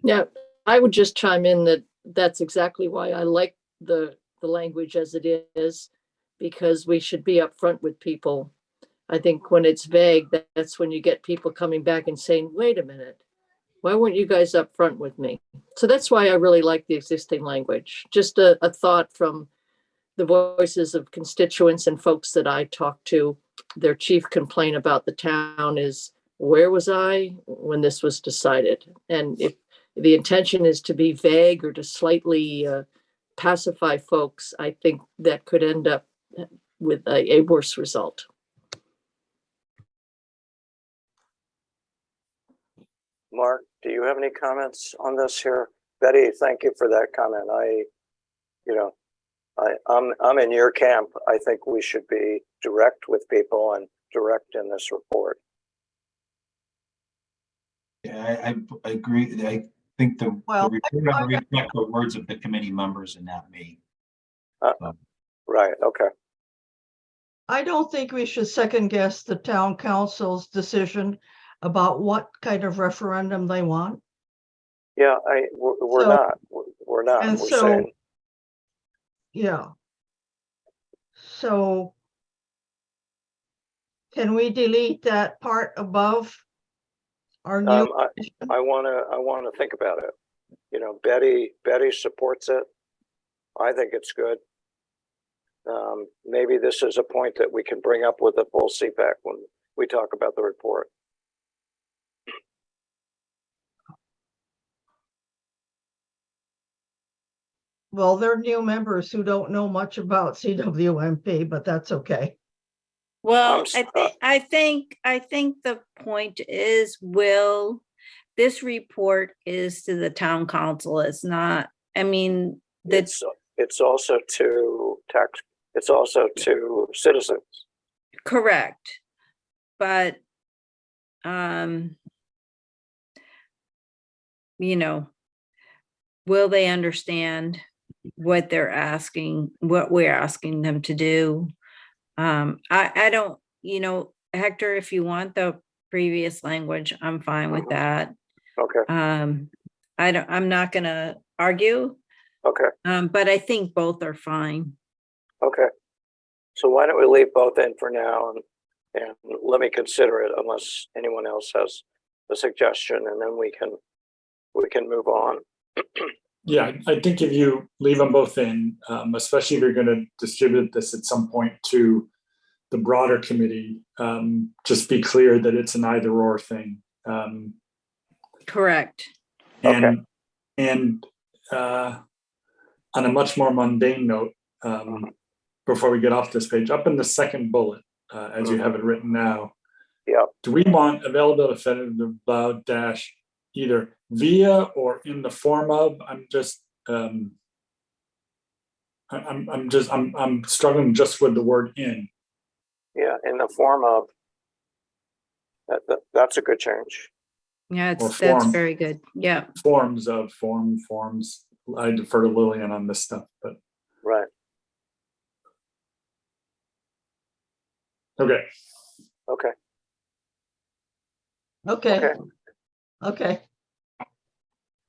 Yeah, I would just chime in that that's exactly why I like the language as it is, because we should be upfront with people. I think when it's vague, that's when you get people coming back and saying, wait a minute, why weren't you guys upfront with me? So that's why I really like the existing language. Just a thought from the voices of constituents and folks that I talk to, their chief complaint about the town is, where was I when this was decided? And if the intention is to be vague or to slightly pacify folks, I think that could end up with a worse result. Mark, do you have any comments on this here? Betty, thank you for that comment. I'm in your camp. I think we should be direct with people and direct in this report. Yeah, I agree. I think the Well, report ought to reflect the words of the committee members and not me. Right, okay. I don't think we should second guess the town council's decision about what kind of referendum they want. Yeah, we're So- not. We're not. and We're so- saying, Yeah. So can we delete that part above our new? I wanna think about it. You know, Betty supports it. I think it's good. Maybe this is a point that we can bring up with the full CPAC when we talk about the report. Well, they're new members who don't know much about CWMP, but that's okay. Well, s- I think the point is, this report is to the town council. It's not, I mean, that's It's also to it's also to citizens. correct. But, will they understand what they're asking, what we're asking them to do? I don't, Hector, if you want the previous language, I'm fine with that. Okay, I'm not gonna argue, okay, but I think both are fine. okay. So why don't we leave both in for now and let me consider it unless anyone else has a suggestion, and then we can move on. Yeah, I think if you leave them both in, especially if you're going to distribute this at some point to the broader committee, just be clear that it's an either or thing. Correct. And on a much more mundane note, before we get off this page, up in the second bullet, as you have it written now, Yep. do we want available definitive allowed dash either via or in the form of? I'm struggling just with the word in. Yeah, in the form of that's a good change. Yeah, Or that's form. very good. Yeah. Forms. I defer to Lillian on this stuff, but Right. okay. Okay. Okay, Okay. okay.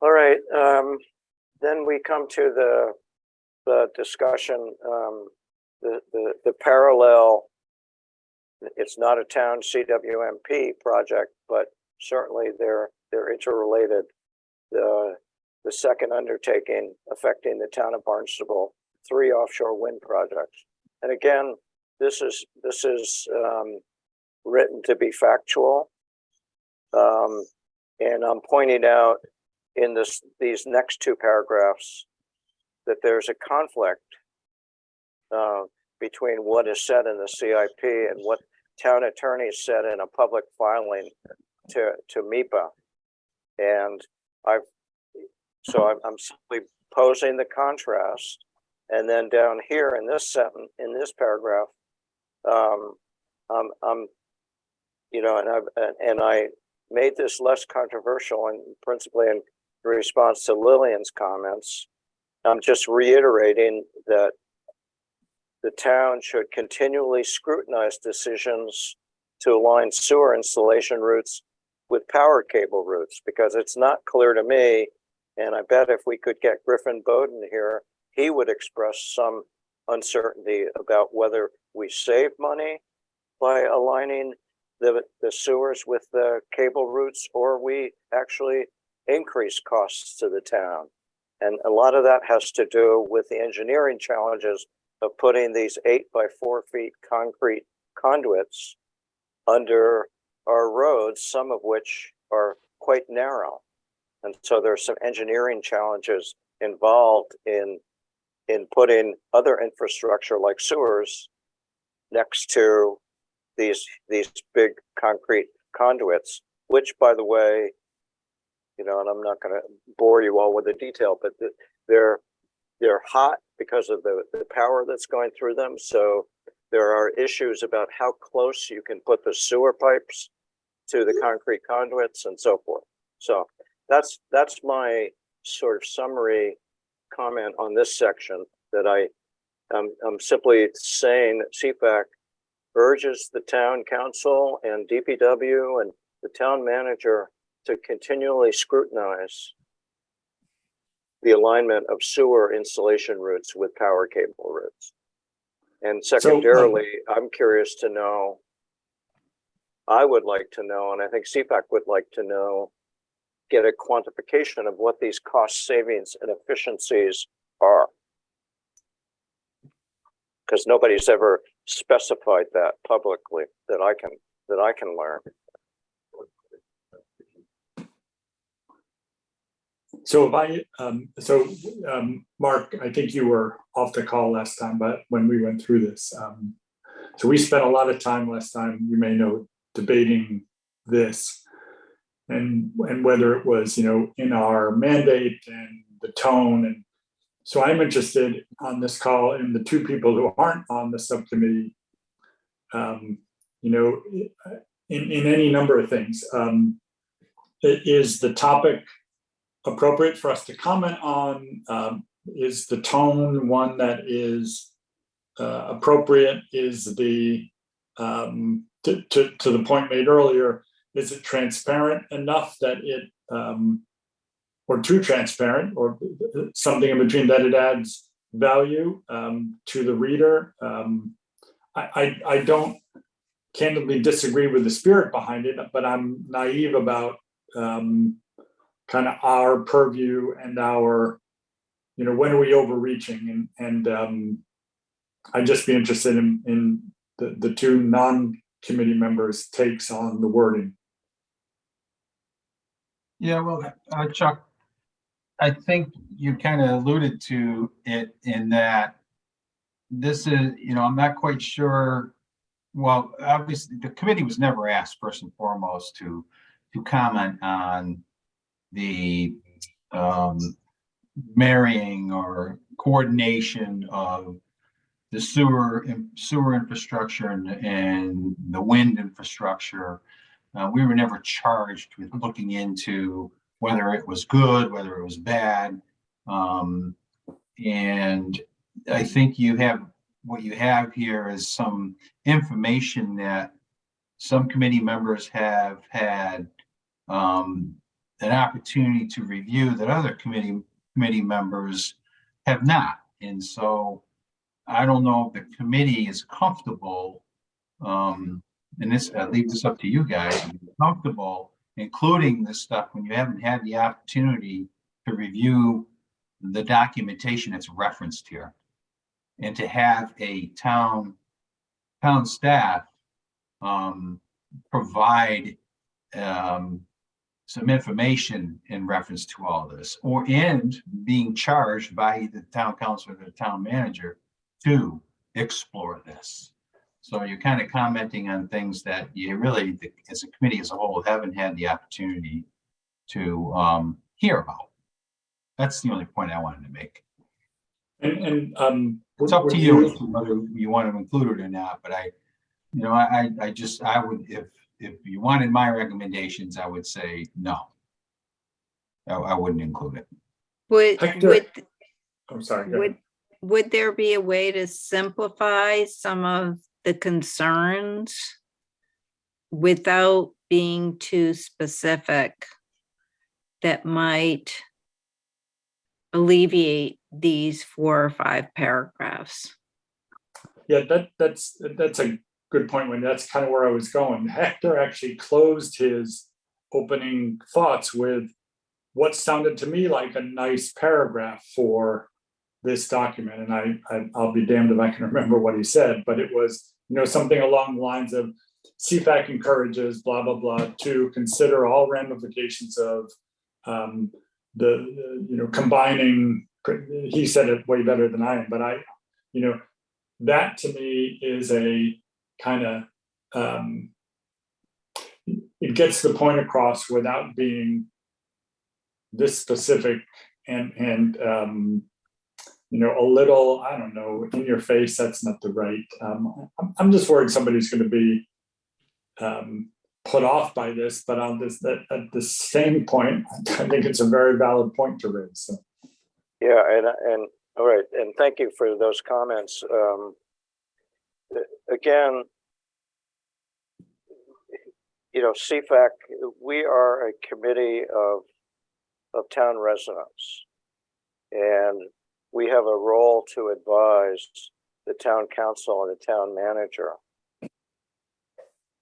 All right. Then we come to the discussion. The parallel. It's not a town CWMP project, but certainly they're interrelated. The second undertaking affecting the town of Barnstable, 3 offshore wind projects. And again, this is written to be factual. And I'm pointing out in these next 2 paragraphs that there's a conflict between what is said in the CIP and what town attorneys said in a public filing to MEPA. And I'm simply posing the contrast. And then down here in this sentence, in this paragraph, and I made this less controversial and principally in response to Lillian's comments. I'm just reiterating that the town should continually scrutinize decisions to align sewer installation routes with power cable routes, because it's not clear to me, and I bet if we could get Griffin Bowden here, he would express some uncertainty about whether we save money by aligning the sewers with the cable routes, or we actually increase costs to the town. And a lot of that has to do with the engineering challenges of putting these 8 by 4 feet concrete conduits under our roads, some of which are quite narrow. And so there's some engineering challenges involved in putting other infrastructure like sewers next to these big concrete conduits, which, by the way, you know, and I'm not going to bore you all with the detail, but they're hot because of the power that's going through them. So there are issues about how close you can put the sewer pipes to the concrete conduits and so forth. So that's my sort of summary comment on this section, that I'm simply saying that CFAC urges the town council and DPW and the town manager to continually scrutinize the alignment of sewer installation routes with power cable routes. And secondarily, I'm curious to know, I would like to know, and I think CFAC would like to know, get a quantification of what these cost savings and efficiencies are. Because nobody's ever specified that publicly that I can learn. So Mark, I think you were off the call last time, but when we went through this, so we spent a lot of time last time, you may know, debating this and whether it was, you know, in our mandate and the tone. And so I'm interested on this call in the two people who aren't on the subcommittee, you know, in any number of things. Is the topic appropriate for us to comment on? Is the tone one that is appropriate? Is the to the point made earlier, is it transparent enough that it or too transparent, or something in between, that it adds value to the reader? I don't candidly disagree with the spirit behind it, but I'm naive about kind of our purview and our, you know, when are we overreaching? And I'd just be interested in the two non-committee members' takes on the wording. Yeah, well, Chuck, I think you kind of alluded to it in that this is, you know, I'm not quite sure. Well, obviously, the committee was never asked, first and foremost, to comment on the marrying or coordination of the sewer infrastructure and the wind infrastructure. We were never charged with looking into whether it was good, whether it was bad. And I think what you have here is some information that some committee members have had an opportunity to review that other committee members have not. And so I don't know if the committee is comfortable, and this, I leave this up to you guys, comfortable including this stuff when you haven't had the opportunity to review the documentation that's referenced here, and to have a town staff provide some information in reference to all of this, and being charged by the town council or the town manager to explore this. So you're kind of commenting on things that you really, as a committee as a whole, haven't had the opportunity to hear about. That's the only point I wanted to make. And it's up to you whether you want to include it or not. But I would, if you wanted my recommendations, I would say no. I wouldn't include it. I'm sorry. Would there be a way to simplify some of the concerns without being too specific that might alleviate these 4 or 5 paragraphs? Yeah, that's a good point, Wendy. That's kind of where I was going. Hector actually closed his opening thoughts with what sounded to me like a nice paragraph for this document, and I'll be damned if I can remember what he said, but it was, something along the lines of CFAC encourages blah, blah, blah, to consider all ramifications of combining, he said it way better than I am, but that to me is a kind of, it gets the point across without being this specific and a little, I don't know, in your face. That's not the right. I'm just worried somebody's going to be put off by this, but at the same point, I think it's a very valid point to raise. So. Yeah, and all right, and thank you for those comments. Again, CFAC, we are a committee of town residents, and we have a role to advise the town council and the town manager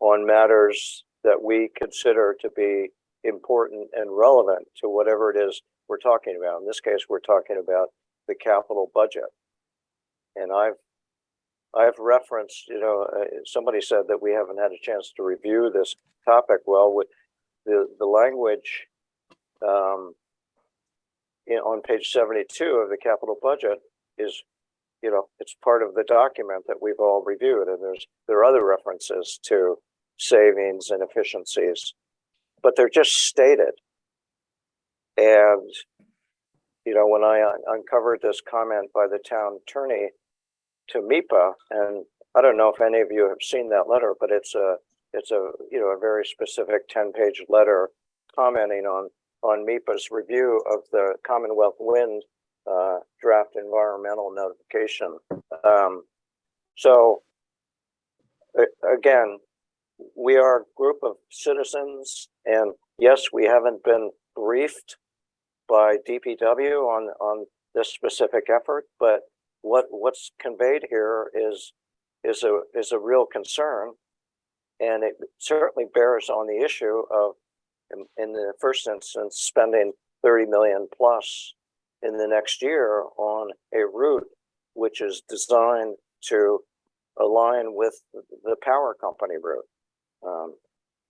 on matters that we consider to be important and relevant to whatever it is we're talking about. In this case, we're talking about the capital budget. And I've referenced, somebody said that we haven't had a chance to review this topic. Well, with the language on page 72 of the capital budget is, it's part of the document that we've all reviewed, and there are other references to savings and efficiencies, but they're just stated. And when I uncovered this comment by the town attorney to MIPA, and I don't know if any of you have seen that letter, but it's a very specific 10-page letter commenting on MIPA's review of the Commonwealth Wind draft environmental notification. So again, we are a group of citizens, and yes, we haven't been briefed by DPW on this specific effort, but what's conveyed here is a real concern, and it certainly bears on the issue of, in the first instance, spending 30 million plus in the next year on a route which is designed to align with the power company route.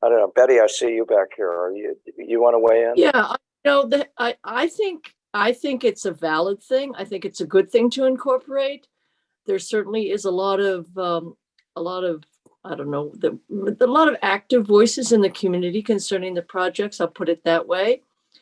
I don't know, Betty, I see you back here. You want to weigh in? Yeah, I think it's a valid thing. I think it's a good thing to incorporate. There certainly is a lot of I don't know, a lot of active voices in the community concerning the projects. I'll put it that way.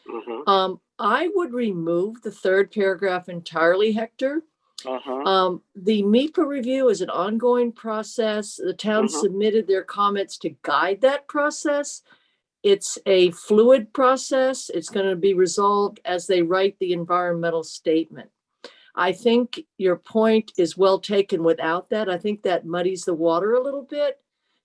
Mm-hmm. I would remove the third paragraph entirely, Hector. Uh-huh. The MIPA review is an ongoing process. The town Mhm. submitted their comments to guide that process. It's a fluid process. It's going to be resolved as they write the environmental statement. I think your point is well taken without that. I think that muddies the water a little bit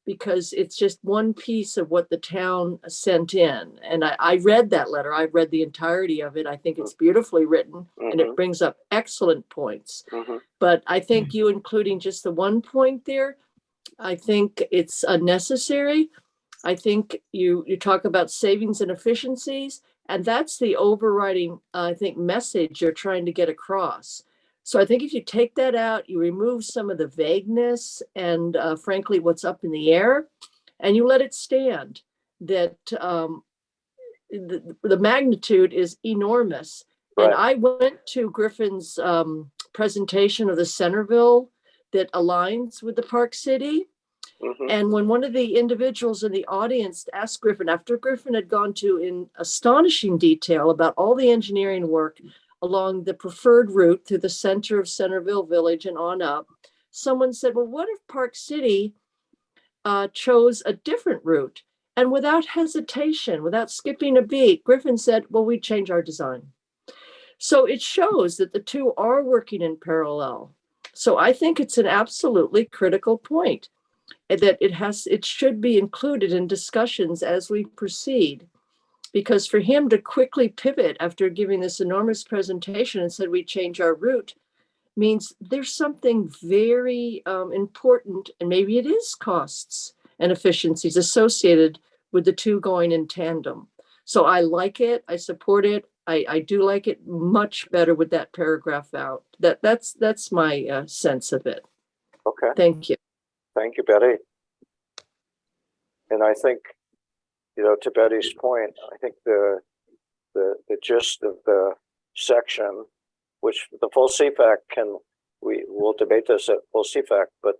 because it's just one piece of what the town sent in. And I read that letter. I read the entirety of it. I think it's beautifully written and it brings up excellent points. But I think you including just the one point there, I think it's unnecessary. I think you talk about savings and efficiencies, and that's the overriding, I think, message you're trying to get across. So I think if you take that out, you remove some of the vagueness and frankly, what's up in the air, and you let it stand, that the magnitude is enormous. Right. And I went to Griffin's presentation of the Centerville that aligns with the Park City. And when one of the individuals in the audience asked Griffin, after Griffin had gone to in astonishing detail about all the engineering work along the preferred route through the center of Centerville Village and on up, someone said, well, what if Park City chose a different route? And without hesitation, without skipping a beat, Griffin said, well, we'd change our design. So it shows that the two are working in parallel. So I think it's an absolutely critical point that it should be included in discussions as we proceed, because for him to quickly pivot after giving this enormous presentation and said we change our route means there's something very important, and maybe it is costs and efficiencies associated with the two going in tandem. So I like it, I support it, I do like it much better with that paragraph out. That's my sense of it. Okay, Thank you. thank you, Betty. And I think, to Betty's point, I think the gist of the section, which the full CFAC we will debate this at full CFAC, but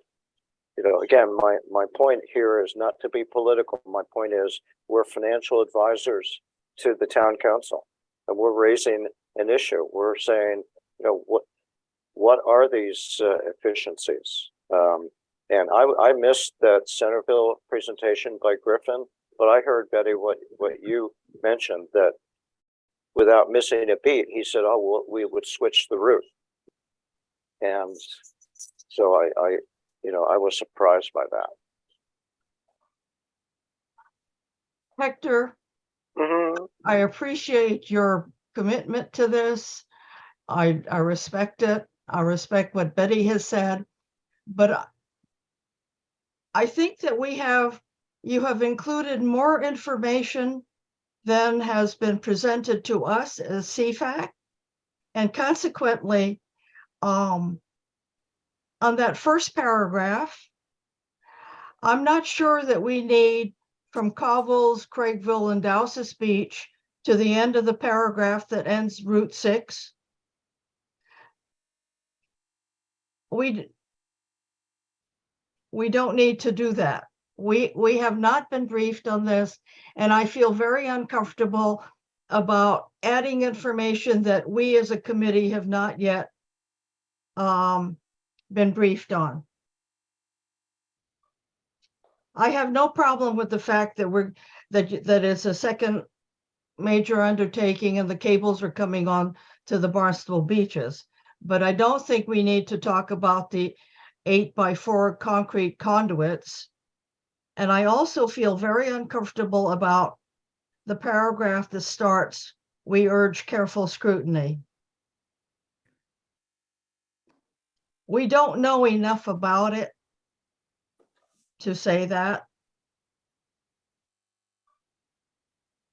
again, my point here is not to be political. My point is we're financial advisors to the town council, and we're raising an issue. We're saying, what are these efficiencies? And I missed that Centerville presentation by Griffin, but I heard, Betty, what you mentioned, that without missing a beat, he said, "Oh, well, we would switch the route." And so I was surprised by that. Hector, I appreciate your commitment to this. I respect it. I respect what Betty has said, but I think that you have included more information than has been presented to us as CFAC. And consequently, on that first paragraph, I'm not sure that we need from Cobbles, Craigville, and Dowses Beach to the end of the paragraph that ends Route 6. We don't need to do that. We have not been briefed on this, and I feel very uncomfortable about adding information that we as a committee have not yet been briefed on. I have no problem with the fact that that it's a second major undertaking and the cables are coming on to the Barnstable beaches, but I don't think we need to talk about the 8x4 concrete conduits. And I also feel very uncomfortable about the paragraph that starts, "We urge careful scrutiny." We don't know enough about it to say that.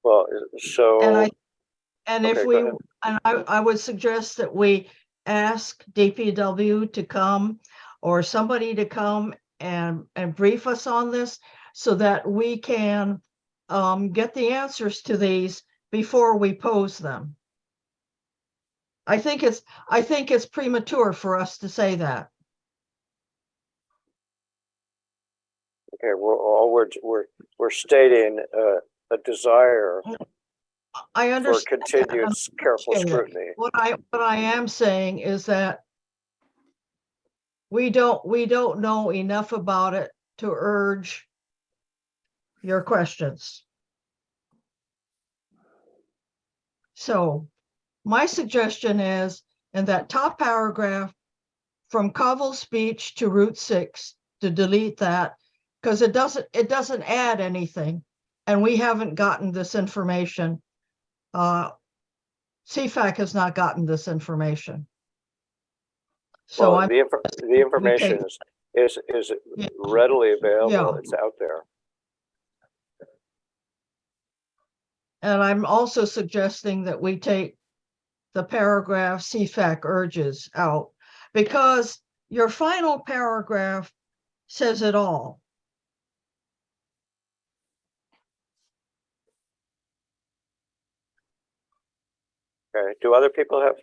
Well, so okay, I would suggest that we ask DPW to come or somebody to come and brief us on this so that we can get the answers to these before we pose them. I think it's premature for us to say that. Okay, we're stating a desire I for understand. continued careful appreciate it. scrutiny. What I am saying is that we don't know enough about it to urge your questions. So my suggestion is in that top paragraph from Covell's speech to Route 6 to delete that, because it doesn't add anything, and we haven't gotten this information. CFAC has not gotten this information. So Well, the information is Yeah. readily available. Yeah. It's out there. And I'm also suggesting that we take the paragraph CFAC urges out, because your final paragraph says it all. Okay. Do other people have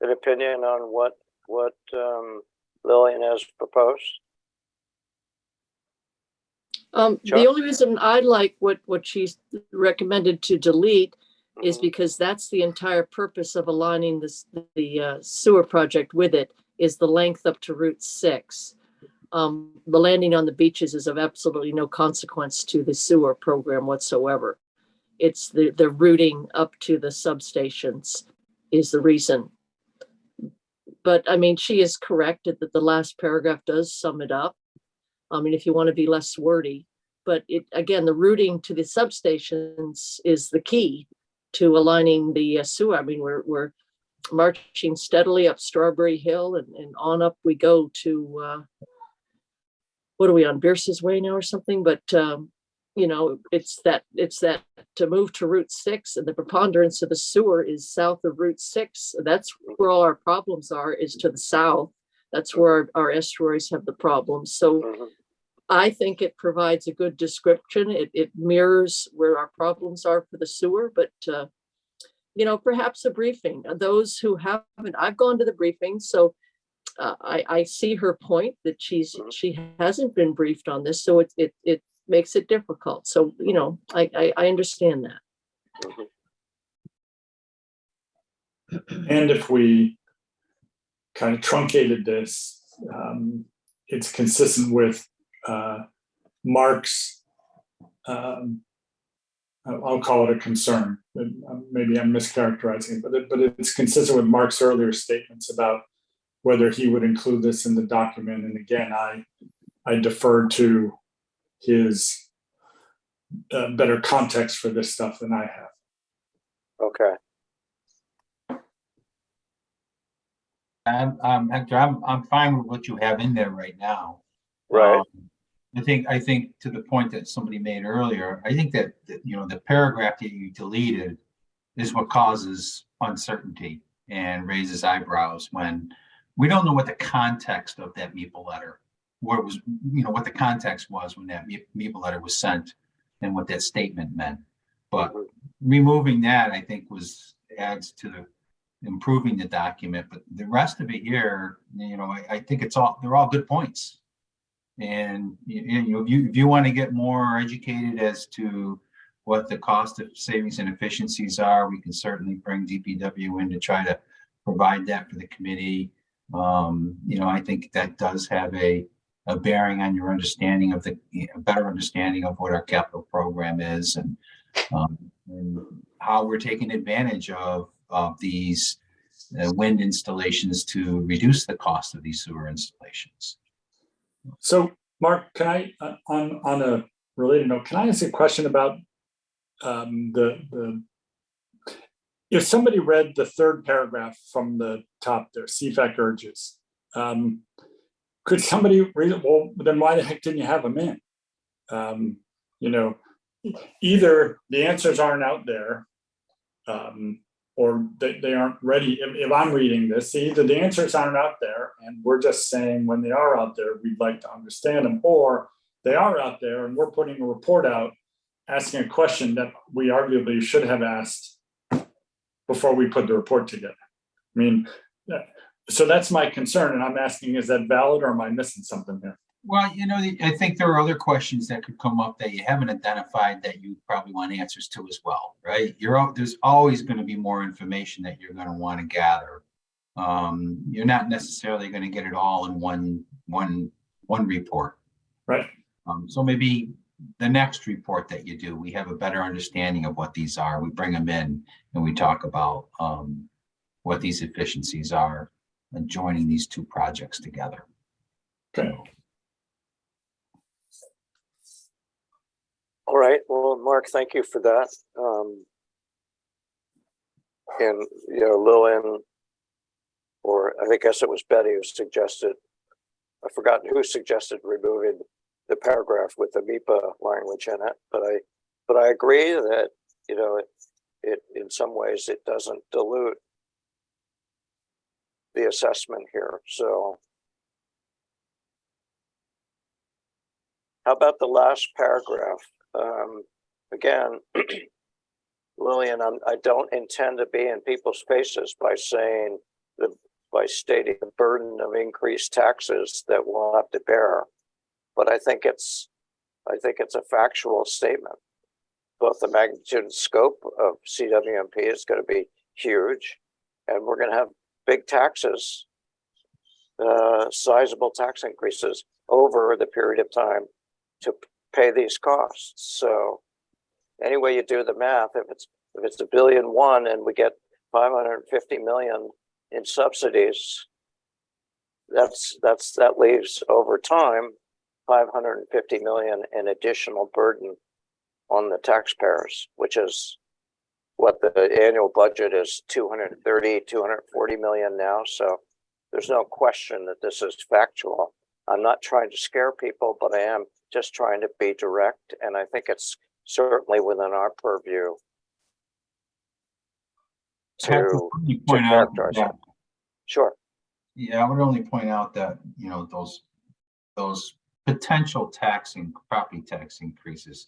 an opinion on what Lillian has proposed? Chuck? The only reason I like what she's recommended to delete is Mhm. because that's the entire purpose of aligning the sewer project with it, is the length up to Route 6. The landing on the beaches is of absolutely no consequence to the sewer program whatsoever. It's the routing up to the substations is the reason. But I mean, she is correct that the last paragraph does sum it up. I mean, if you want to be less wordy, but again, the routing to the substations is the key to aligning the sewer. I mean, we're marching steadily up Strawberry Hill and on up we go to, what are we on, Bierce's Way now or something? But it's that to move to Route 6 and the preponderance of the sewer is south of Route 6. That's where all our problems are, is to the south. That's where our estuaries have the problems. So Mhm. I think it provides a good description. It mirrors where our problems are for the sewer, but perhaps a briefing. Those who haven't, I've gone to the briefing, so I see her point that she hasn't been briefed on this, so it makes it difficult. So I understand that. And if we kind of truncated this, it's consistent with Mark's, I'll call it a concern. Maybe I'm mischaracterizing it, but it's consistent with Mark's earlier statements about whether he would include this in the document. And again, I defer to his better context for this stuff than I have. Okay. Hector, I'm fine with what you have in there right now. Right. I think to the point that somebody made earlier, I think that the paragraph that you deleted is what causes uncertainty and raises eyebrows when we don't know what the context of that MEPA letter, what it was, what the context was when that MEPA letter was sent and what that statement meant. But removing that, I think, adds to the improving the document. But the rest of it here, I think they're all good points. And if you want to get more educated as to what the cost of savings and efficiencies are, we can certainly bring DPW in to try to provide that for the committee. I think that does have a bearing on your understanding of a better understanding of what our capital program is and how we're taking advantage of these wind installations to reduce the cost of these sewer installations. So, Mark, can I, on a related note, can I ask a question about if somebody read the third paragraph from the top there, CFAC urges, could somebody read it? Well, then why the heck didn't you have them in? Either the answers aren't out there, or they aren't ready. If I'm reading this, either the answers aren't out there and we're just saying when they are out there, we'd like to understand them, or they are out there and we're putting a report out asking a question that we arguably should have asked before we put the report together. I mean, so that's my concern. And I'm asking, is that valid or am I missing something here? Well, I think there are other questions that could come up that you haven't identified that you probably want answers to as well, right? There's always going to be more information that you're going to want to gather. You're not necessarily going to get it all in one report. Right. So maybe the next report that you do, we have a better understanding of what these are. We bring them in and we talk about what these efficiencies are and joining these two projects together. Okay. All right. Well, Mark, thank you for that. And Lillian, or I guess it was Betty who suggested, I've forgotten who suggested removing the paragraph with the MEPA language in it, but I agree that it in some ways it doesn't dilute the assessment here. So how about the last paragraph? Again, Lillian, I don't intend to be in people's faces by stating the burden of increased taxes that we'll have to bear, but I think it's a factual statement. Both the magnitude and scope of CWMP is going to be huge, and we're going to have big taxes, sizable tax increases over the period of time to pay these costs. So any way you do the math, if it's $1.1 billion and we get 550 million in subsidies, that leaves over time 550 million in additional burden on the taxpayers, which is what the annual budget is, 240 million now. So there's no question that this is factual. I'm not trying to scare people, but I am just trying to be direct, and I think it's certainly within our purview Patrick, to you point out characterize that, it. Sure. yeah, I would only point out that, those potential property tax increases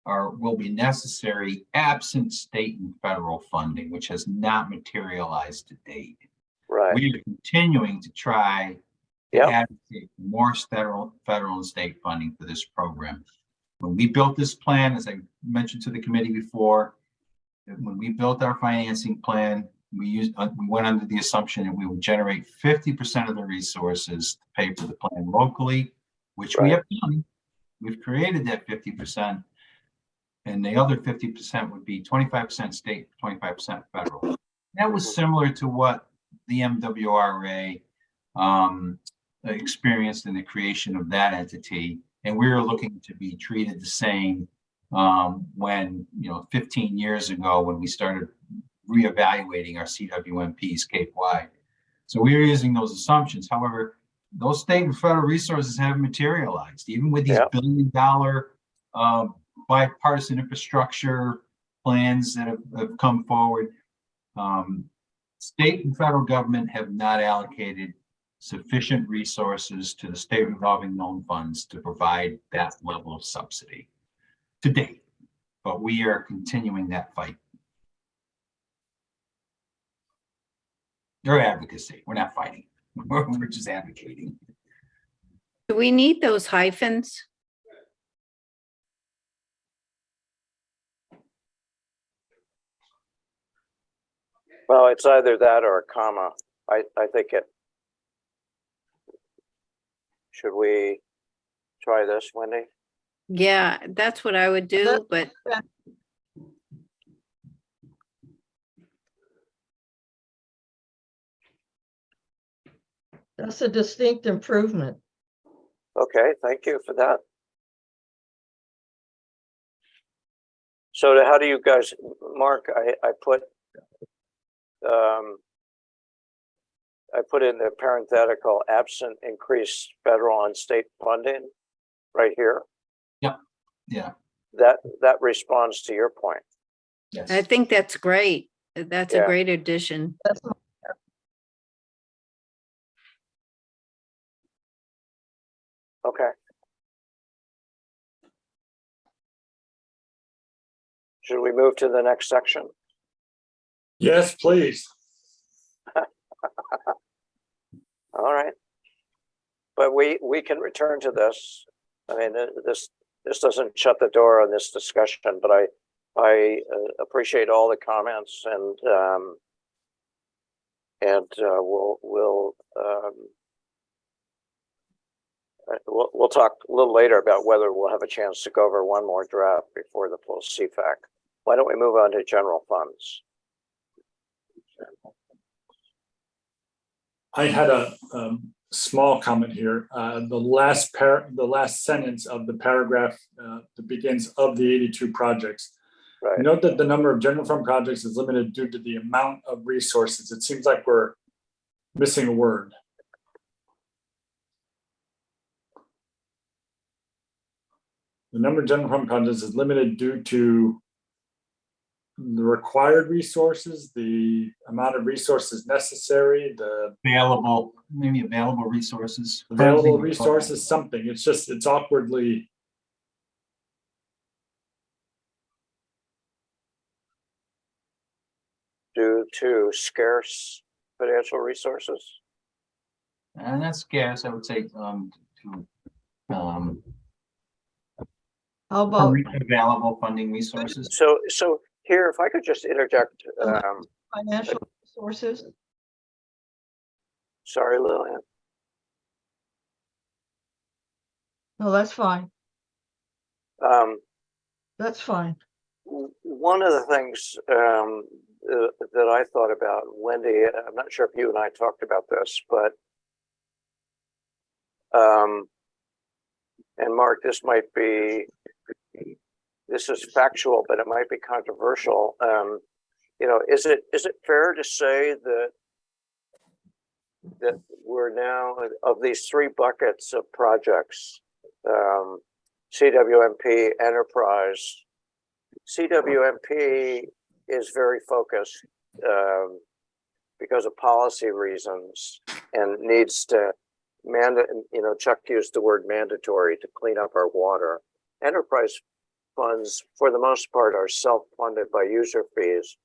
will be necessary absent state and federal funding, which has not materialized to date. Right. We are continuing to try to Yep. advocate for more federal and state funding for this program. When we built this plan, as I mentioned to the committee before, when we built our financing plan, we went under the assumption that we would generate 50% of the resources to pay for the plan locally, which we have done. We've created that 50%, and the other 50% would be 25% state, 25% federal. That was similar to what the MWRA experienced in the creation of that entity, and we were looking to be treated the same when 15 years ago, when we started reevaluating our CWMPs Cape-wide. So we were using those assumptions. However, those state and federal resources haven't materialized, even with these billion-dollar bipartisan infrastructure plans that have come forward. State and federal government have not allocated sufficient resources to the state revolving loan funds to provide that level of subsidy to date, but we are continuing that fight. Or advocacy. We're not fighting. We're just advocating. Do we need those hyphens? Well, it's either that or a comma. I think it. Should we try this, Wendy? Yeah, that's what I would do, but That's a distinct improvement. Okay, thank you for that. So how do you guys, Mark, I put in the parenthetical absent increased federal and state funding right here. Yeah. That responds to your point. Yes. I think that's great. That's a great addition. That's Okay. Should we move to the next section? Yes, please. All right. But we can return to this. I mean, this doesn't shut the door on this discussion, but I appreciate all the comments, and we'll talk a little later about whether we'll have a chance to go over one more draft before the full CFAC. Why don't we move on to general funds? I had a small comment here. The last sentence of the paragraph that begins of the 82 projects. Right. Note that the number of general fund projects is limited due to the amount of resources. It seems like we're missing a word. The number of general fund projects is limited due to the required resources, the amount of resources necessary, the Available resources. available resources, something. It's awkwardly. Due to scarce financial resources. And that's scarce, I would say, How about available funding resources. So here, if I could just interject. financial resources? Sorry, Lillian. No, that's fine. That's fine. One of the things that I thought about, Wendy, I'm not sure if you and I talked about this, but and Mark, this is factual, but it might be controversial. Is it fair to say that that we're now, of these three buckets of projects, CWMP, enterprise. CWMP is very focused because of policy reasons and needs to Chuck used the word mandatory to clean up our water. Enterprise funds, for the most part, are self-funded by user fees.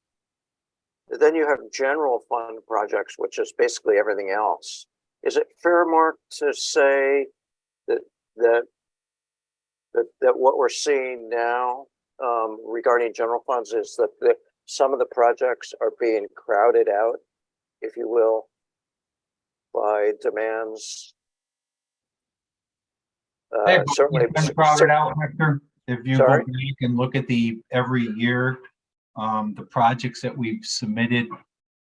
Then you have general fund projects, which is basically everything else. Is it fair, Mark, to say that what we're seeing now regarding general funds is that some of the projects are being crowded out, if you will, by demands? Certainly. Crowded out, Hector. If you go Sorry? back and look at every year, the projects that we've submitted,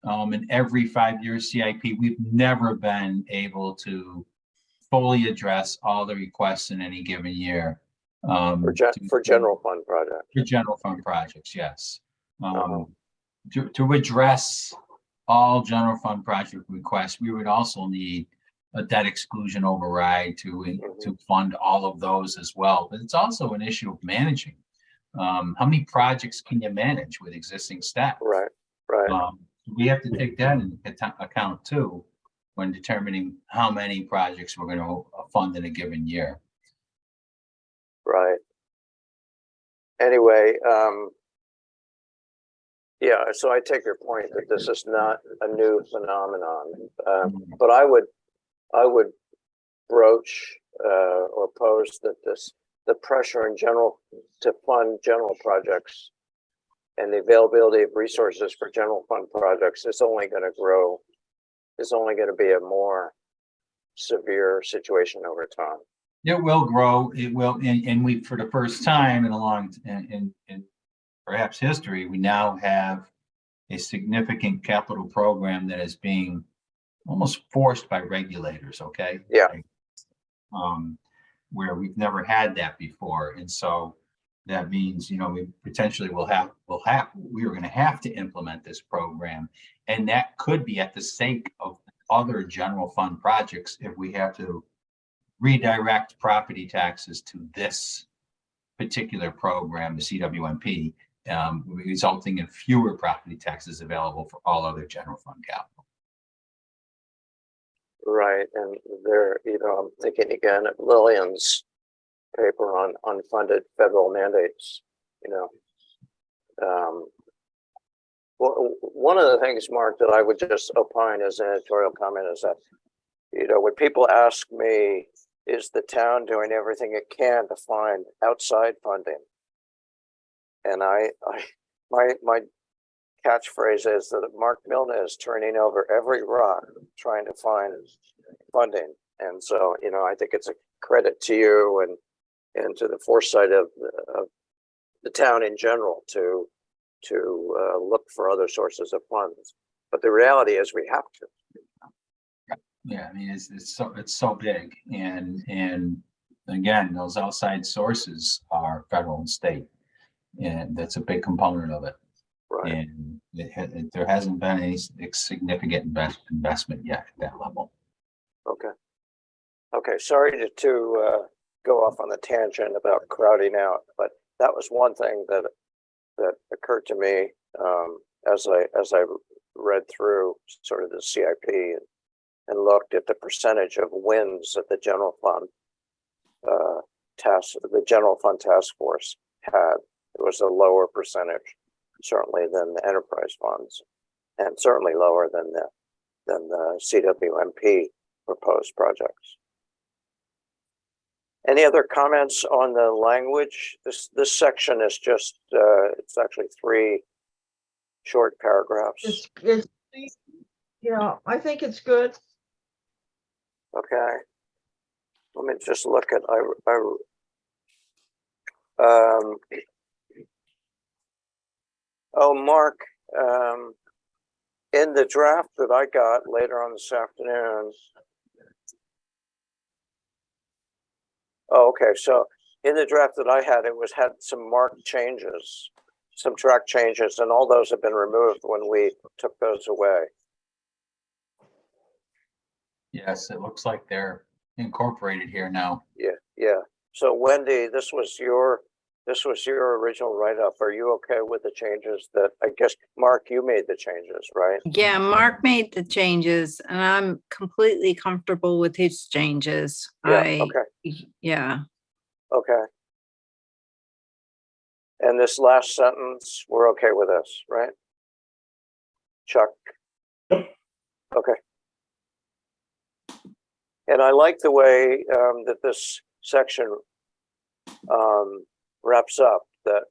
in every 5-year CIP, we've never been able to fully address all the requests in any given year. For general fund projects. For general fund projects, yes. Uh-huh. To address all general fund project requests, we would also need a debt exclusion override to fund all of those as well. But it's also an issue of managing. How many projects can you manage with existing staff? Right. We have to take that into account too when determining how many projects we're going to fund in a given year. Right. Anyway, yeah, so I take your point that this is not a new phenomenon, but I would broach or pose that the pressure in general to fund general projects and the availability of resources for general fund projects is only going to grow, is only going to be a more severe situation over time. It will grow. It will, and we, for the first time in a long, in perhaps history, we now have a significant capital program that is being almost forced by regulators. Okay. Yeah. Where we've never had that before, and so that means we potentially we are going to have to implement this program, and that could be at the sake of other general fund projects if we have to redirect property taxes to this particular program, the CWMP, resulting in fewer property taxes available for all other general fund capital. Right, and there, I'm thinking again of Lillian's paper on unfunded federal mandates. Well, one of the things, Mark, that I would just opine as an editorial comment is that, when people ask me, is the town doing everything it can to find outside funding? And my catchphrase is that Mark Milne is turning over every rock trying to find funding. And so, I think it's a credit to you and to the foresight of the town in general to look for other sources of funds. But the reality is we have to. Yeah, I mean, it's so big, and again, those outside sources are federal and state, and that's a big component of it. Right. And there hasn't been any significant investment yet at that level. Okay. Sorry to go off on the tangent about crowding out, but that was one thing that occurred to me as I read through sort of the CIP and looked at the percentage of wins that the general fund task force had. It was a lower percentage, certainly, than the enterprise funds, and certainly lower than the CWMP proposed projects. Any other comments on the language? This section is just it's actually 3 short paragraphs. Yeah, I think it's good. Okay. Let me just look at Mark, in the draft that I got later on this afternoon. Oh, okay. So in the draft that I had, had some marked changes, some track changes, and all those have been removed when we took those away. Yes, it looks like they're incorporated here now. Yeah. So Wendy, this was your original write-up. Are you okay with the changes that, I guess, Mark, you made the changes, right? Yeah, Mark made the changes and I'm completely comfortable with his changes. Yeah, Yeah, okay. And this last sentence, we're okay with this, right? Chuck? Yep. Okay. And I like the way that this section wraps up, that,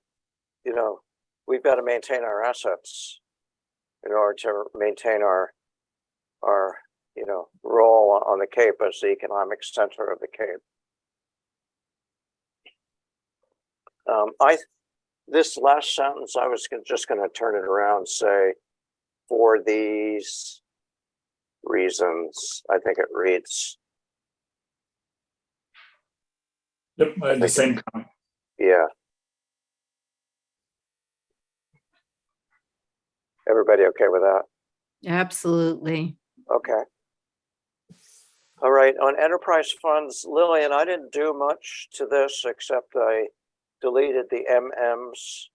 you know, we've got to maintain our assets in order to maintain our you know, role on the Cape as the economic center of the Cape. This last sentence, I was just going to turn it around, say, for these reasons, I think it reads. Yep, I had the same comment. Yeah. Everybody okay with that? absolutely. Okay. All right, on enterprise funds, Lillian, I didn't do much to this except I deleted the MMs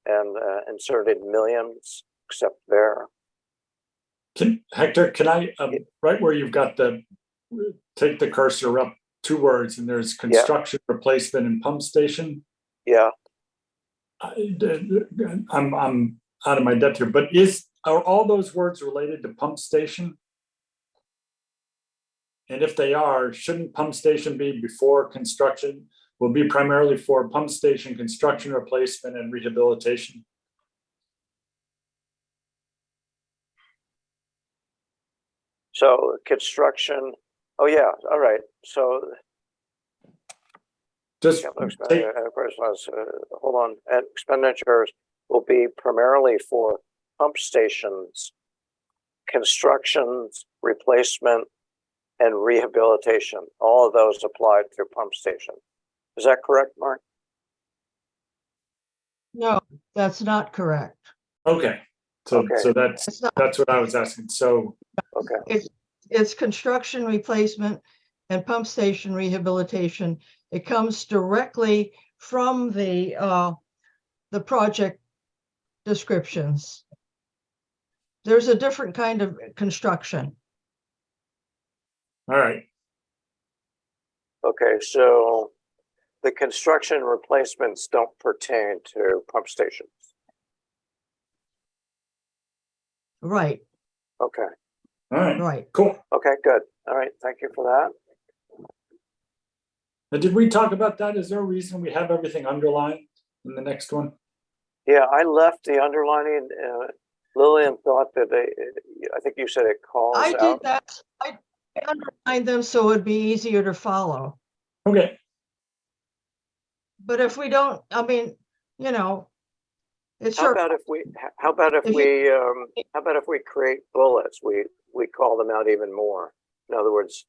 and inserted millions, except there. Hector, can I, right where you've got take the cursor up 2 words and there's construction, replacement and pump station. Yeah, I'm out of my depth here, but are all those words related to pump station? And if they are, shouldn't pump station be before construction? Will be primarily for pump station construction, replacement, and rehabilitation. so construction, oh yeah, all right, so Just take, enterprise funds, hold on, and expenditures will be primarily for pump stations, constructions, replacement, and rehabilitation. All of those apply to pump station. Is that correct, Mark? No, that's not correct. okay. So Okay. so It's not. that's what I was asking. So Okay, It's construction replacement and pump station rehabilitation. It comes directly from the project descriptions. There's a different kind of construction. all right. okay, so the construction replacements don't pertain to pump stations. Right, Okay, All right. right. Cool. okay, good. All right, thank you for that. Now, did we talk about that? Is there a reason we have everything underlined in the next one? Yeah, I left the underlining. Lillian thought that I think you said it calls I did out. that. I underlined them so it'd be easier to follow. Okay. But if we don't, I mean, you know, it's How your, about if we, how about if If we create bullets? We call them out even more. In other words,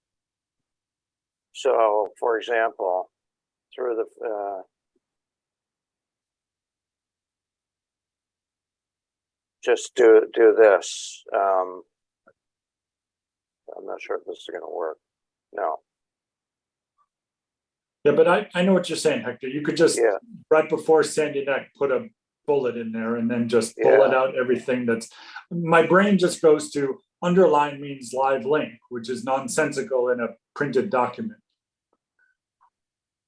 so for example, through the, just do this. I'm not sure if this is going to work. No. Yeah, but I know what you're saying, Hector. You could just, Yeah. right before Sandy Neck, put a bullet in there and then just bullet out everything that's, my brain just goes to underline means live link, which is nonsensical in a printed document.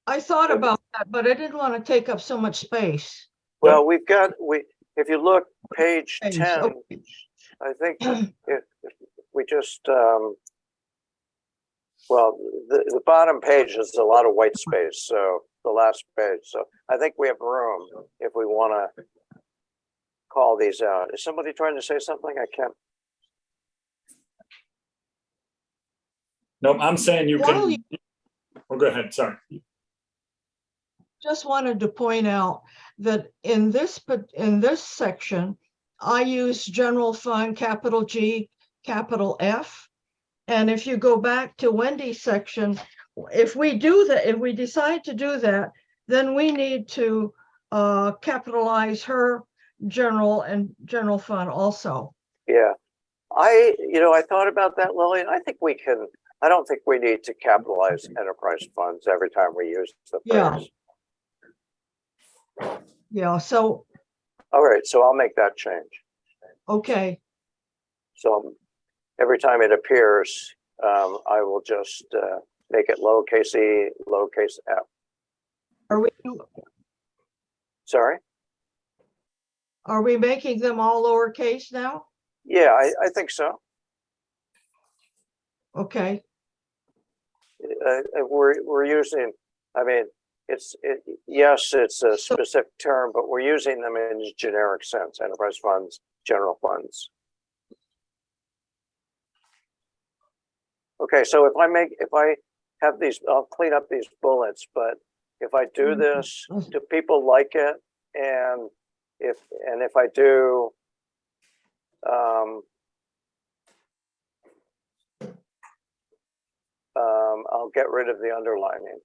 I thought about that, but I didn't want to take up so much space. Well, if you look page Page, 10, okay. I think if we just, well, the bottom page is a lot of white space, so the last page. So I think we have room if we want to call these out. Is somebody trying to say something? I can't. No, I'm saying you While can, oh, go ahead, sorry. Just wanted to point out that in this section, I use general fund, capital G, capital F. And if you go back to Wendy's section, if we do that, if we decide to do that, then we need to capitalize her general fund also. Yeah, I thought about that, Lillian. I I don't think we need to capitalize enterprise funds every time we use the Yeah. phrase. Yeah, so, All right, so I'll make that change. okay, So every time it appears, I will just make it lowercase e, lowercase f. are Sorry? we making them all lowercase now? Yeah, I think so. Okay, We're using, I mean, yes, it's a specific term, but we're using them in a generic sense, enterprise funds, general funds. Okay, so if I have these, I'll clean up these bullets, but if I do this, do people like it? And if I do, I'll get rid of the underlining.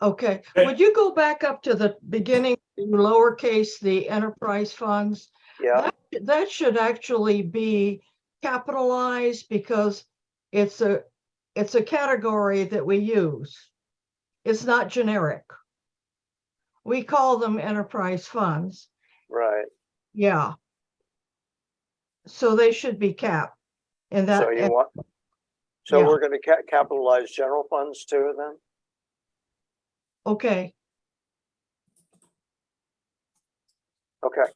okay. Okay. Would you go back up to the beginning, lowercase, the enterprise funds? Yeah, That should actually be capitalized because it's a category that we use. It's not generic. We call them enterprise funds. right. Yeah. So they should be capped. And that, So you want, so yeah. we're gonna capitalize general funds too then? Okay, Okay.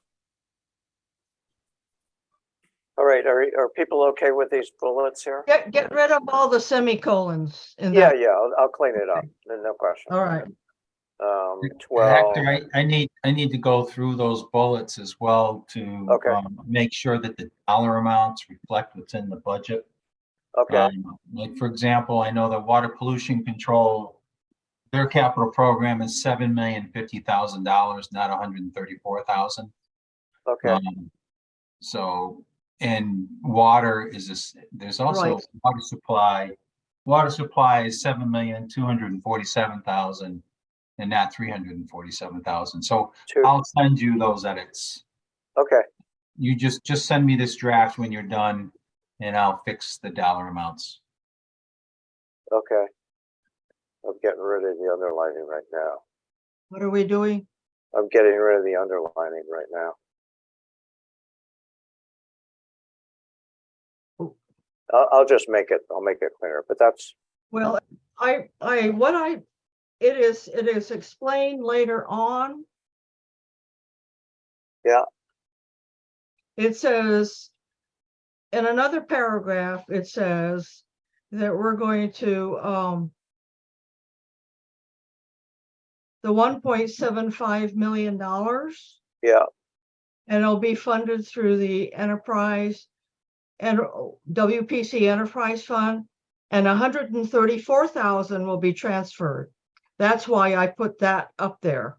All right, are people okay with these bullets here? get rid of all the semicolons in Yeah, that. yeah, I'll clean it up, no question. All right, 12, Hector, I need to go through those bullets as well to Okay. make sure that the dollar amounts reflect what's in the budget. okay, Like, for example, I know the water pollution control, their capital program is $7,050,000, not $134,000. okay, So, and water is this, there's also Right. water supply. Water supply is 7,247,000 and not 347,000. So two, I'll send you those edits. okay, You just send me this draft when you're done and I'll fix the dollar amounts. okay. I'm getting rid of the underlining right now. what are we doing? I'm getting rid of the underlining right now. I'll just I'll make it clearer, but that's, Well, it is explained later on. Yeah. It says, in another paragraph, it says that we're going to, the $1.75 million, yeah, and it'll be funded through the enterprise and WPC Enterprise Fund, and 134,000 will be transferred. That's why I put that up there.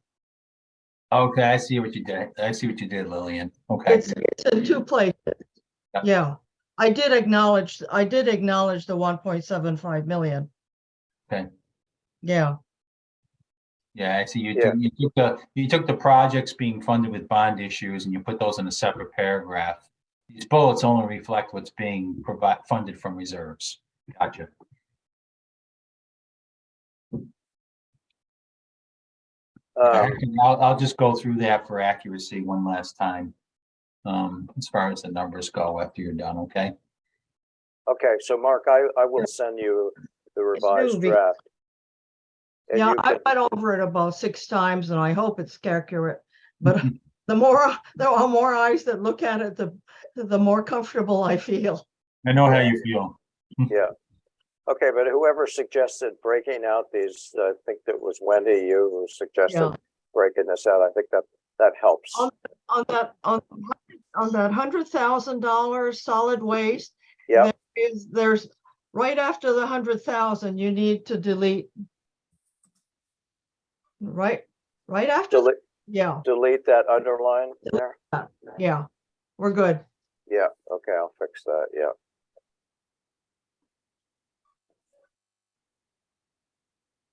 Okay, I see what you did. I see what you did, Lillian. Okay. It's in two places. Yep. Yeah, I did acknowledge the 1.75 million. Okay. Yeah, Yeah, I see Yeah. you took the projects being funded with bond issues and you put those in a separate paragraph. These bullets only reflect what's being funded from reserves. Gotcha. I'll just go through that for accuracy one last time. As far as the numbers go after you're done, okay? okay, so Mark, I will send you the revised moving. draft. And yeah, you I can, went over it about 6 times and I hope it's accurate, but there are more eyes that look at it, the more comfortable I feel. I know how you feel. yeah. Okay, but whoever suggested breaking out these, I think that was Wendy, you who suggested Yeah. breaking this out. I think that helps. On that $100,000 solid waste. Yeah, There's right after the 100,000, you need to delete. Right after, yeah, delete that underline there. yeah, we're good. Yeah, okay, I'll fix that, yeah.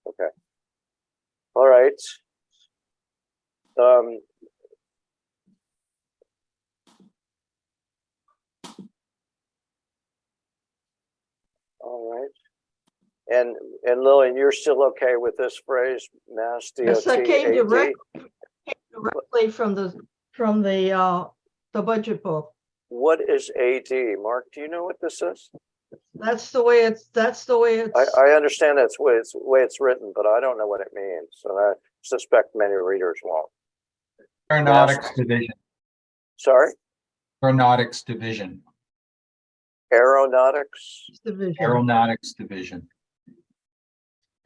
Okay. All right. All right. And Lillian, you're still okay with this phrase, Mass Yes, that came DOT AD? directly from the budget book. What is AD? Mark, do you know what this is? That's the way it's, I understand that's the way it's written, but I don't know what it means. So I suspect many readers won't. Aeronautics Division, Sorry? Aeronautics Division, Aeronautics? division. Aeronautics Division,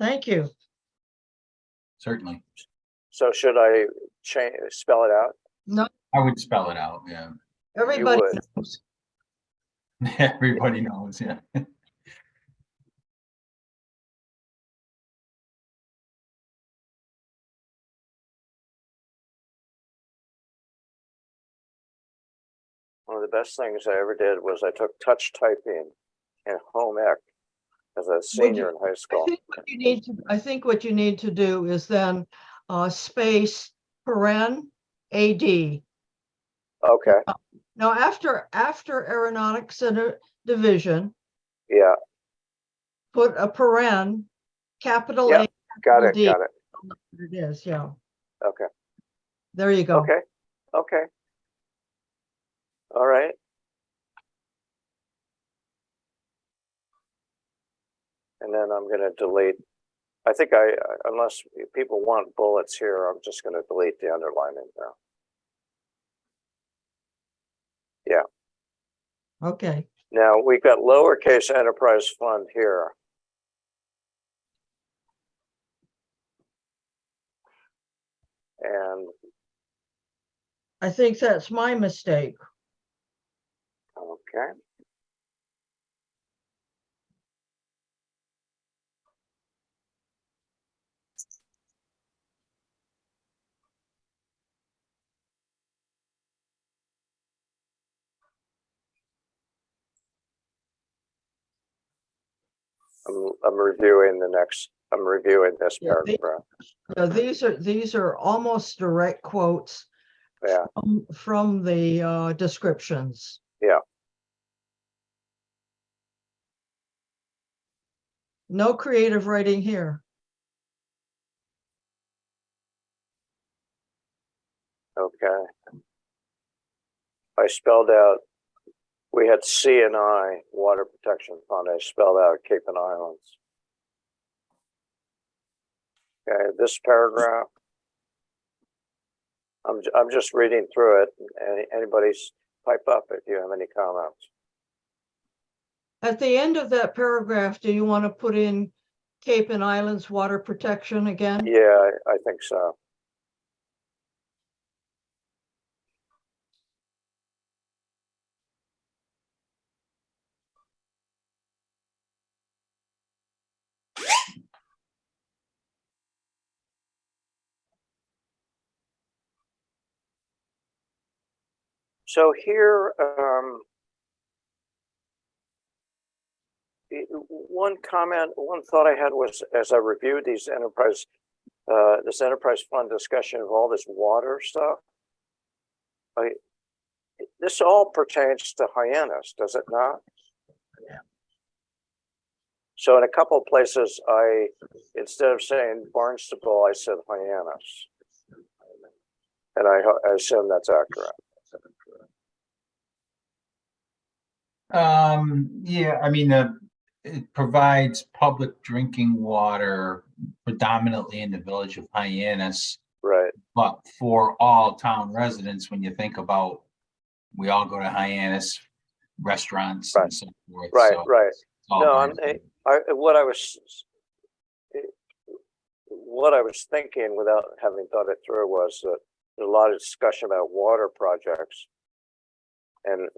Thank you. certainly. So should I spell it out? No, I would spell it out, yeah. everybody would. knows. Everybody knows, yeah. One of the best things I ever did was I took touch typing in home ec as a senior in high school. I think what you need to do is then space paren AD. Okay, Now, after aeronautics division, yeah, put a paren, capital Yep, A, got capital it, D. got it. It is, yeah. Okay, There you go. okay, okay. All right. And then I'm gonna delete, I think unless people want bullets here, I'm just gonna delete the underlining now. Okay. Now, we've got lowercase enterprise fund here. And, I think that's my mistake. okay. I'm reviewing this Yeah, paragraph. these are almost direct quotes Yeah, from the descriptions. yeah. No creative writing here. Okay. I spelled out, we had C&I, Water Protection Fund. I spelled out Cape and Islands. Okay, this paragraph. I'm just reading through it. Anybody's pipe up if you have any comments. At the end of that paragraph, do you want to put in Cape and Islands water protection again? Yeah, I think so. So here, one thought I had was, as I reviewed these this enterprise fund discussion of all this water stuff, this all pertains to Hyannis, does it not? Yeah. So in a couple of places, instead of saying Barnstable, I said Hyannis. And I assume that's accurate. Yeah, I mean, it provides public drinking water predominantly in the village of Hyannis, Right, but for all town residents, when you think about, we all go to Hyannis restaurants and so forth. right, so right. it's all No, Barnstable. what I was thinking without having thought it through was that there's a lot of discussion about water projects. And,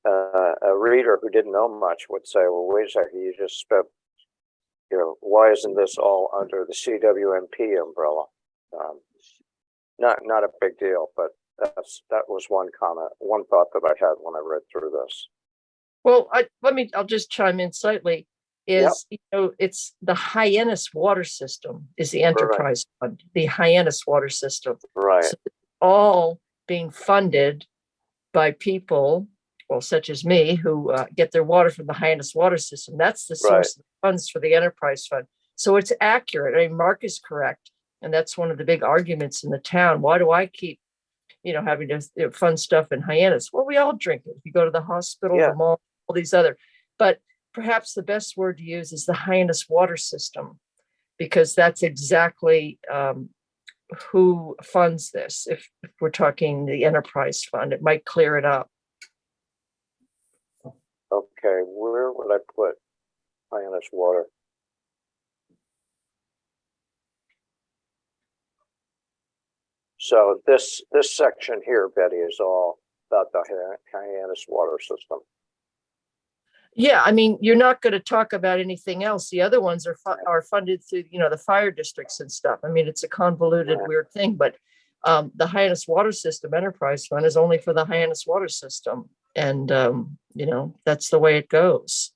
a reader who didn't know much would say, well, wait a second, you just spent, why isn't this all under the CWMP umbrella? Not a big deal, but that was one comment, one thought that I had when I read through this. Well, I'll just chime in slightly. It's the Hyannis water system is the enterprise fund, the Hyannis water system. Right. So all being funded by people well, such as me, who get their water from the Hyannis water system. That's the Right. source of funds for the enterprise fund. So it's accurate. I mean, Mark is correct. And that's one of the big arguments in the town. Why do I keep, having to fund stuff in Hyannis? Well, we all drink it. If you go to the hospital, Yeah. the mall, all these other, but perhaps the best word to use is the Hyannis water system, because that's exactly who funds this. If we're talking the enterprise fund, it might clear it up. Okay, where would I put Hyannis water? So this section here, Betty, is all about the Hyannis water system. Yeah, I mean, you're not going to talk about anything else. The other ones are funded through, the fire districts and stuff. I mean, it's a convoluted, Right. weird thing, but the Hyannis Water System Enterprise Fund is only for the Hyannis Water System. And, that's the way it goes.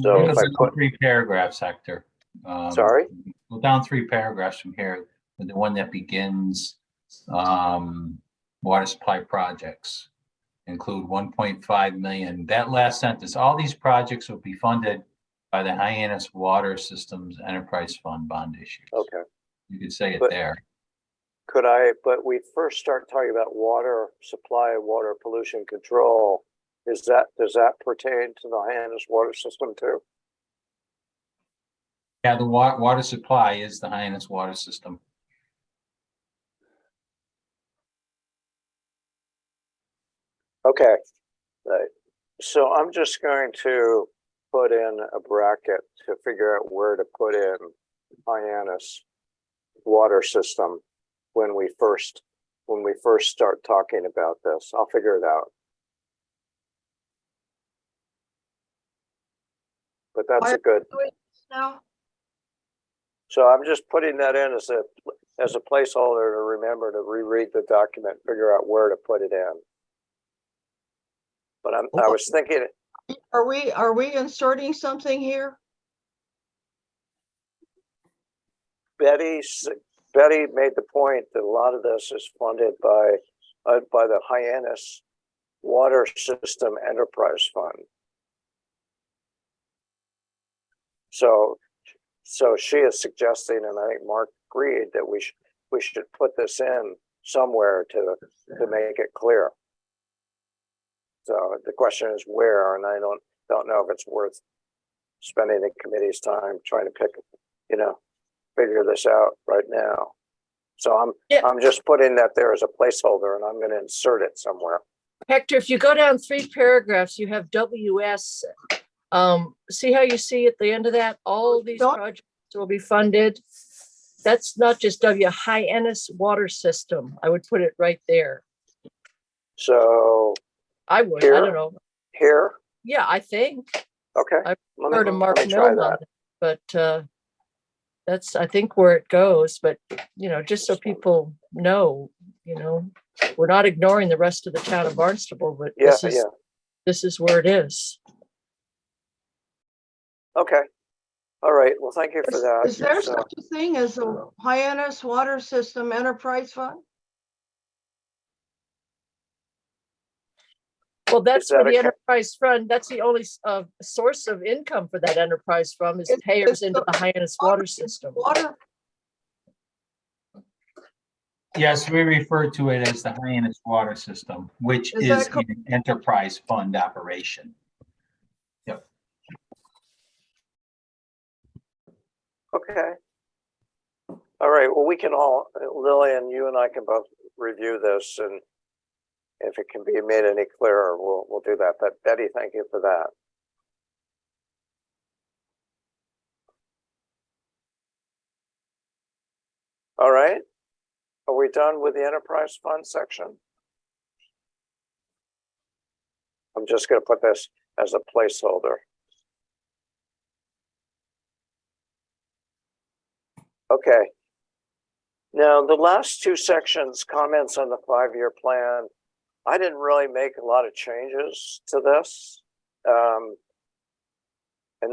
So Go if I down put- 3 paragraphs, Hector. Sorry? Go down 3 paragraphs from here, with the one that begins, water supply projects include 1.5 million. That last sentence, all these projects will be funded by the Hyannis Water Systems Enterprise Fund bond issues. Okay, You could say it But- there. but we first start talking about water supply and water pollution control. Does that pertain to the Hyannis water system too? Yeah, the water supply is the Hyannis water system. Okay, right. So I'm just going to put in a bracket to figure out where to put in Hyannis water system when we first start talking about this. I'll figure it out. But that's a good, Now, so I'm just putting that in as a placeholder to remember to reread the document, figure out where to put it in. But I was thinking, are we inserting something here? Betty made the point that a lot of this is funded by the Hyannis Water System Enterprise Fund. So she is suggesting, and I think Mark agreed, that we should put this in somewhere to make it clear. So the question is where, and I don't know if it's worth spending the committee's time trying to figure this out right now. So I'm just putting that there as a placeholder, and I'm going to insert it somewhere. Hector, if you go down 3 paragraphs, you have WS. See how you see at the end of that, all these Don't- projects will be funded. That's not just Hyannis Water System. I would put it right there. So I would, Here? I don't know. here, Yeah, I think. okay. I Let Heard of me Mark try Milne on that. it, but that's, I think, where it goes. But, just so people know, we're not ignoring the rest of the town of Barnstable, but Yeah, this is where it is. okay. All right, well, thank you for that. Is there So- such a thing as a Hyannis Water System Enterprise Fund? Well, that's that for the a ca- enterprise fund. That's the only source of income for that enterprise fund is It's- payers it's into the Hyannis water system. Water, Yes, we refer to it as the Hyannis water system, which Is is that co- an enterprise fund operation. Yep. Okay. All right, well, we can all, Lillian, you and I can both review this, and if it can be made any clearer, we'll do that. But Betty, thank you for that. All right. Are we done with the enterprise fund section? I'm just going to put this as a placeholder. Okay. Now, the last 2 sections, comments on the 5-year plan, I didn't really make a lot of changes to this. And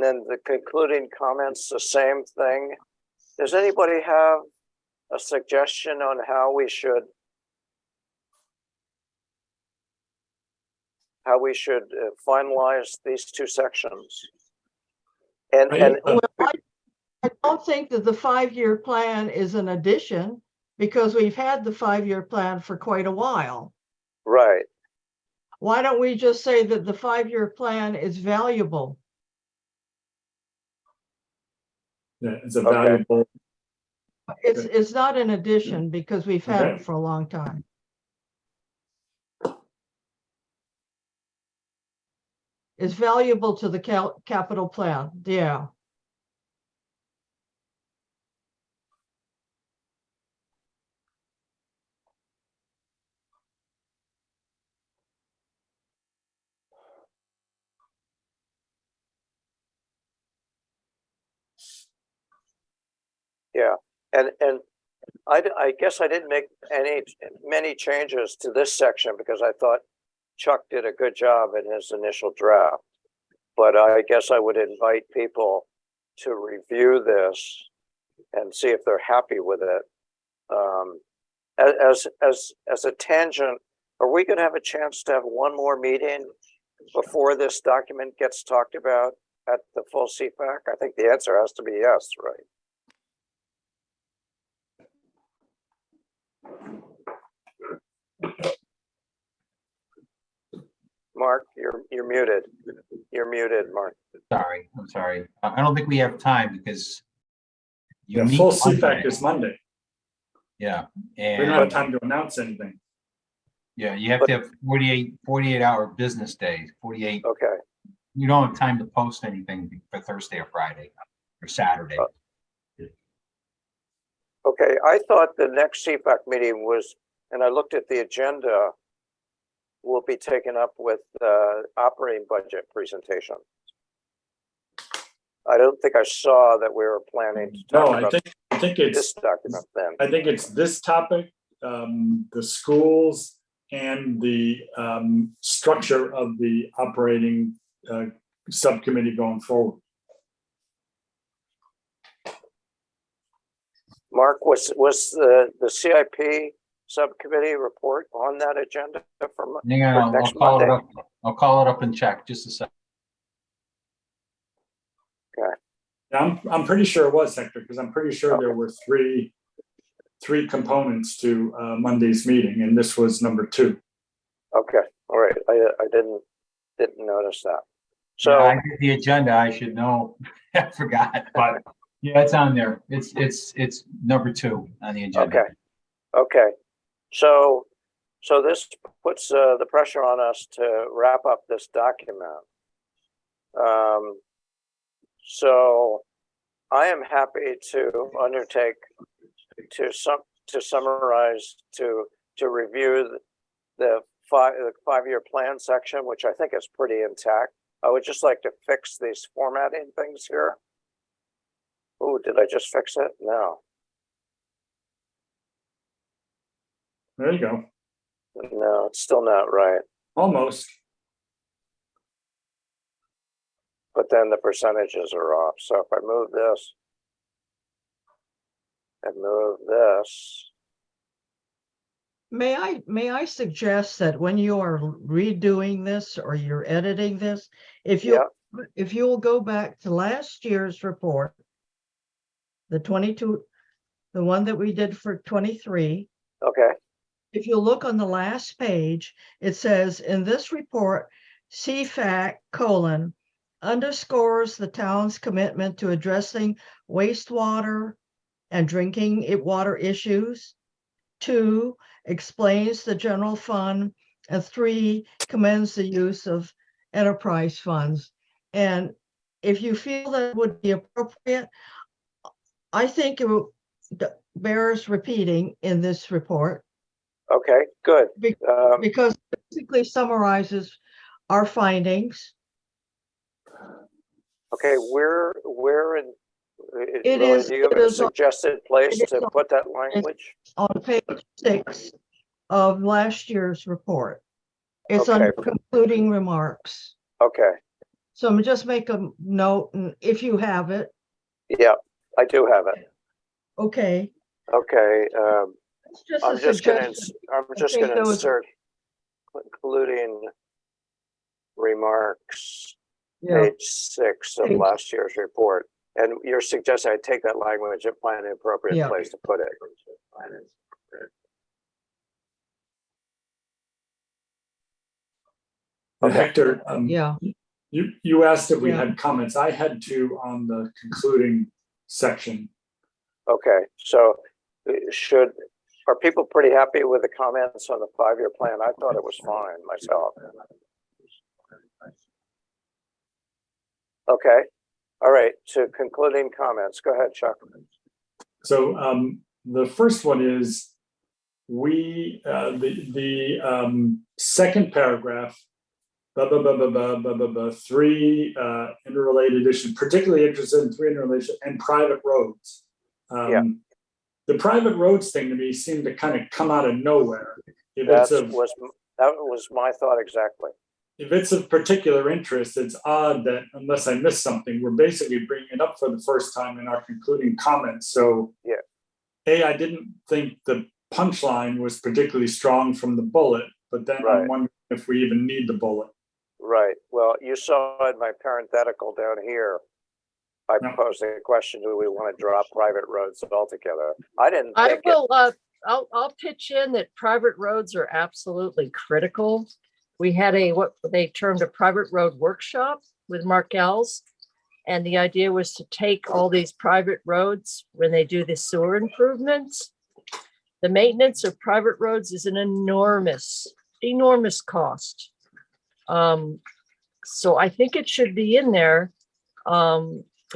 then the concluding comments, the same thing. Does anybody have a suggestion on how we should how we should finalize these two sections. And, I- and, Well, I don't think that the 5-year plan is an addition because we've had the 5-year plan for quite a while. right, Why don't we just say that the 5-year plan is valuable? Yeah, it's a Okay. valuable, It's not an addition because we've had it Okay. for a long time. It's valuable to the capital plan, yeah. yeah. And I guess I didn't make many changes to this section because I thought Chuck did a good job in his initial draft. But I guess I would invite people to review this and see if they're happy with it. As a tangent, are we gonna have a chance to have one more meeting before this document gets talked about at the full CPAC? I think the answer has to be yes, right? Mark, you're muted. You're muted, Mark. Sorry, I'm sorry. I don't think we have time because you the meet full Monday. CFAC is Monday. Yeah, We don't and have time to announce anything. yeah, you have to have 48-hour business days, 48. Okay, You don't have time to post anything for Thursday or Friday or Saturday. okay. I thought the next CPAC meeting was, and I looked at the agenda, will be taken up with the operating budget presentation. I don't think I saw that we were planning to No, talk I about think this it's, document then. I think it's this topic, the schools and the structure of the operating subcommittee going forward. Mark, was the CIP subcommittee report on that agenda for Hang on, I'll next call it Monday? up. I'll call it up and check just a sec. I'm pretty sure it was, Hector, because I'm pretty sure there were three components to Monday's meeting, and this was number 2. Okay, all right. I didn't notice that. Yeah, I So, did the agenda. I should know. I forgot, but yeah, it's on there. It's number 2 on the agenda. okay. So this puts the pressure on us to wrap up this document. So I am happy to undertake to summarize, to review the 5-year plan section, which I think is pretty intact. I would just like to fix these formatting things here. Oh, did I just fix it? No, There you go. no, it's still not right. Almost. But then the percentages are off. So if I move this and move this, May I suggest that when you are redoing this or you're editing this, if you will go back to last year's report, the one that we did for 23, okay, if you look on the last page, it says, in this report, CFAC : underscores the town's commitment to addressing wastewater and drinking water issues. 2, explains the general fund, and 3, commends the use of enterprise funds. And if you feel that would be appropriate, I think it bears repeating in this report okay, good. because it basically summarizes our findings. Okay, where in, It Lily, is- do you have it a is on- suggested place it is to on- put that language? On page 6 of last year's report. It's Okay. under concluding remarks. Okay, So I'm just make a note, and if you have it, yeah, I do have it. okay. Okay, It's just I'm a just gonna, suggestion. I'm I just think gonna there was- insert including remarks, Yeah, page 6 of last year's report. And you're suggesting I take that language and find an appropriate Yeah. place to put it. Okay. Hector, yeah. you asked if we Yeah. had comments. I had two on the concluding section. Okay, so are people pretty happy with the comments on the 5-year plan? I thought it was fine myself. Okay, all right, to concluding comments, go ahead, Chuck. So the first one is the second paragraph, three interrelated issues, particularly interested in three interrelated and private roads. Yeah. The private roads thing to me seemed to kind of come out of nowhere. That was my thought exactly. If it's of particular interest, it's odd that unless I missed something, we're basically bringing it up for the first time in our concluding comments. So yeah, I didn't think the punchline was particularly strong from the bullet, but then right. I'm wondering if we even need the bullet. Right. Well, you saw in my parenthetical down here, I Yeah. posed a question: do we want to drop private roads altogether? I didn't I think will, I'll pitch in that private roads are absolutely critical. We had what they termed a private road workshop with Mark Gals. And the idea was to take all these private roads when they do the sewer improvements. The maintenance of private roads is an enormous cost. So I think it should be in there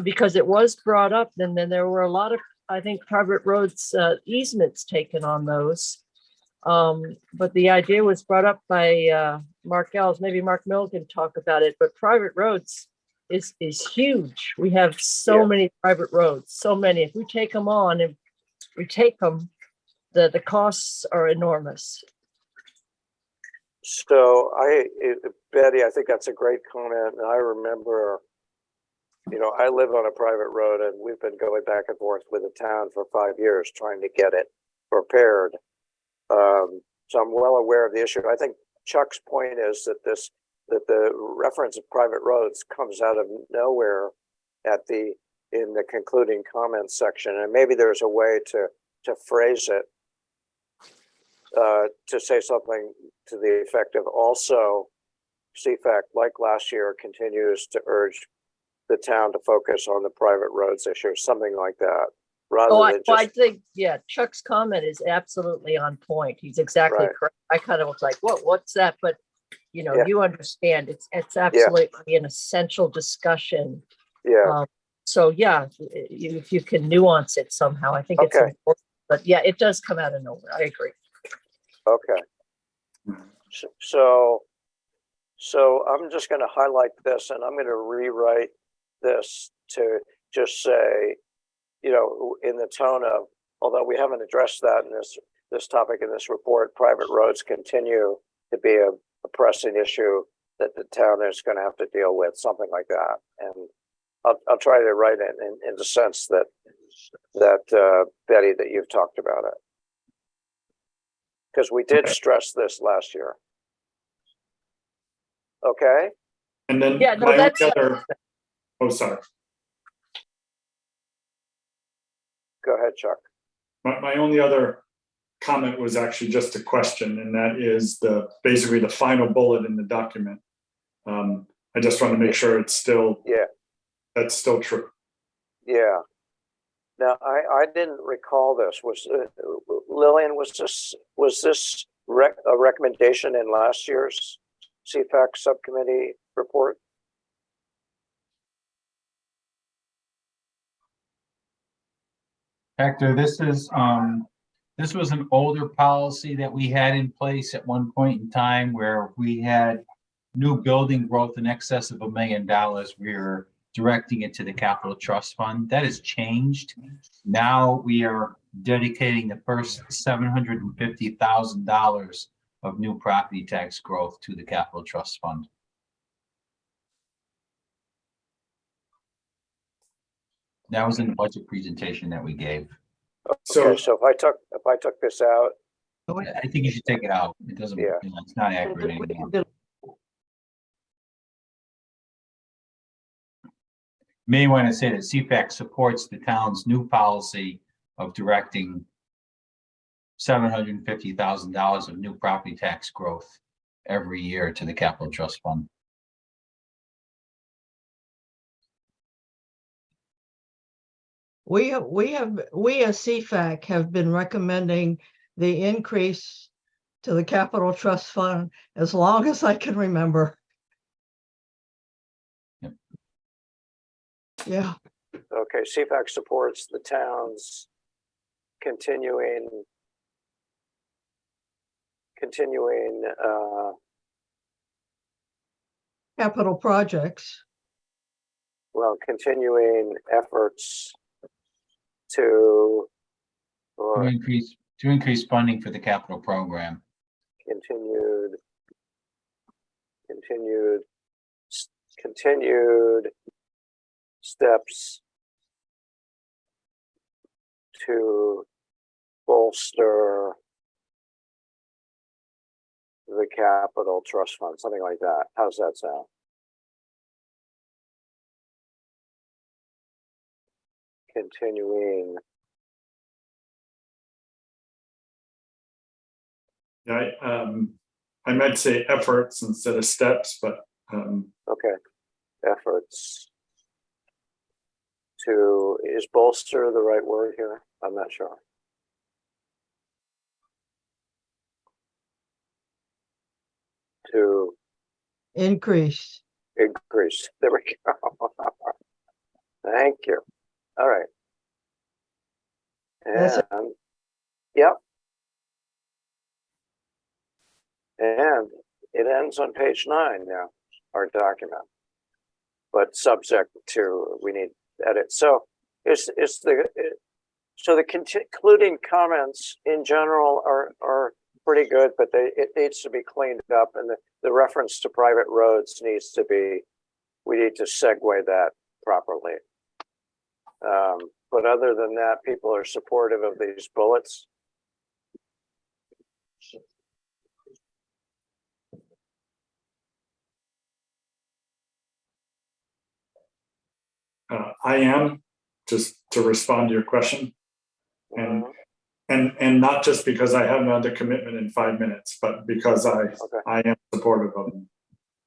because it was brought up, and then there were a lot of, I think, private roads easements taken on those. But the idea was brought up by Mark Ells. Maybe Mark Mill can talk about it, but private roads is huge. We have so many private roads, so many. If we take them on and we take them, the costs are enormous. so. Betty, I think that's a great comment, and I remember. I live on a private road, and we've been going back and forth with the town for 5 years trying to get it repaired. So I'm well aware of the issue. I think Chuck's point is that the reference of private roads comes out of nowhere in the concluding comments section, and maybe there's a way to phrase it to say something to the effect of also CFAC, like last year, continues to urge the town to focus on the private roads issue, something like that. I think, Chuck's comment is absolutely on point. He's exactly Right. correct. I kind of was like, what's that? But Yeah. you understand it's absolutely an essential discussion. Yeah. So if you can nuance it somehow, I think it's Okay. important. But it does come out of nowhere. I agree. Okay. So I'm just going to highlight this, and I'm going to rewrite this to just say, in the tone of, although we haven't addressed that in this topic in this report, private roads continue to be a pressing issue that the town is going to have to deal with, something like that. And I'll try to write it in the sense that Betty, that you've talked about it, because we did stress this last year. Okay. And then sorry. Go ahead, Chuck. My only other comment was actually just a question, and that is basically the final bullet in the document. I just want to make sure it's still that's still true. Yeah. Now I didn't recall this. Lillian, was this a recommendation in last year's CFAC subcommittee report? Hector, this was an older policy that we had in place at one point in time where we had new building growth in excess of $1 million. We were directing it to the capital trust fund. That has changed. Now we are dedicating the first $750,000 of new property tax growth to the capital trust fund. That was in the budget presentation that we gave. Okay, so if I took this out, I think you should take it out. It doesn't, it's not accurate anymore. May want to say that CFAC supports the town's new policy of directing $750,000 of new property tax growth every year to the capital trust fund. We as CFAC have been recommending the increase to the capital trust fund as long as I can remember. Yep. Yeah, Okay, CFAC supports the town's continuing capital projects. continuing efforts to or To increase funding for the capital program. continued steps to bolster the capital trust fund, something like that. How's that sound? Continuing. Yeah, I might say efforts instead of steps, but Okay, efforts to, is bolster the right word here? I'm not sure. To Increase. increase, there we go. Thank you. All right. That's it. And, yep. And it ends on page 9 now, our document. But subject to, we need edits. So the concluding comments in general are pretty good, but it needs to be cleaned up, and the reference to private roads needs to be, we need to segue that properly. But other than that, people are supportive of these bullets. I am, just to respond to your question. And and not just because I have another commitment in 5 minutes, but because I am supportive of them.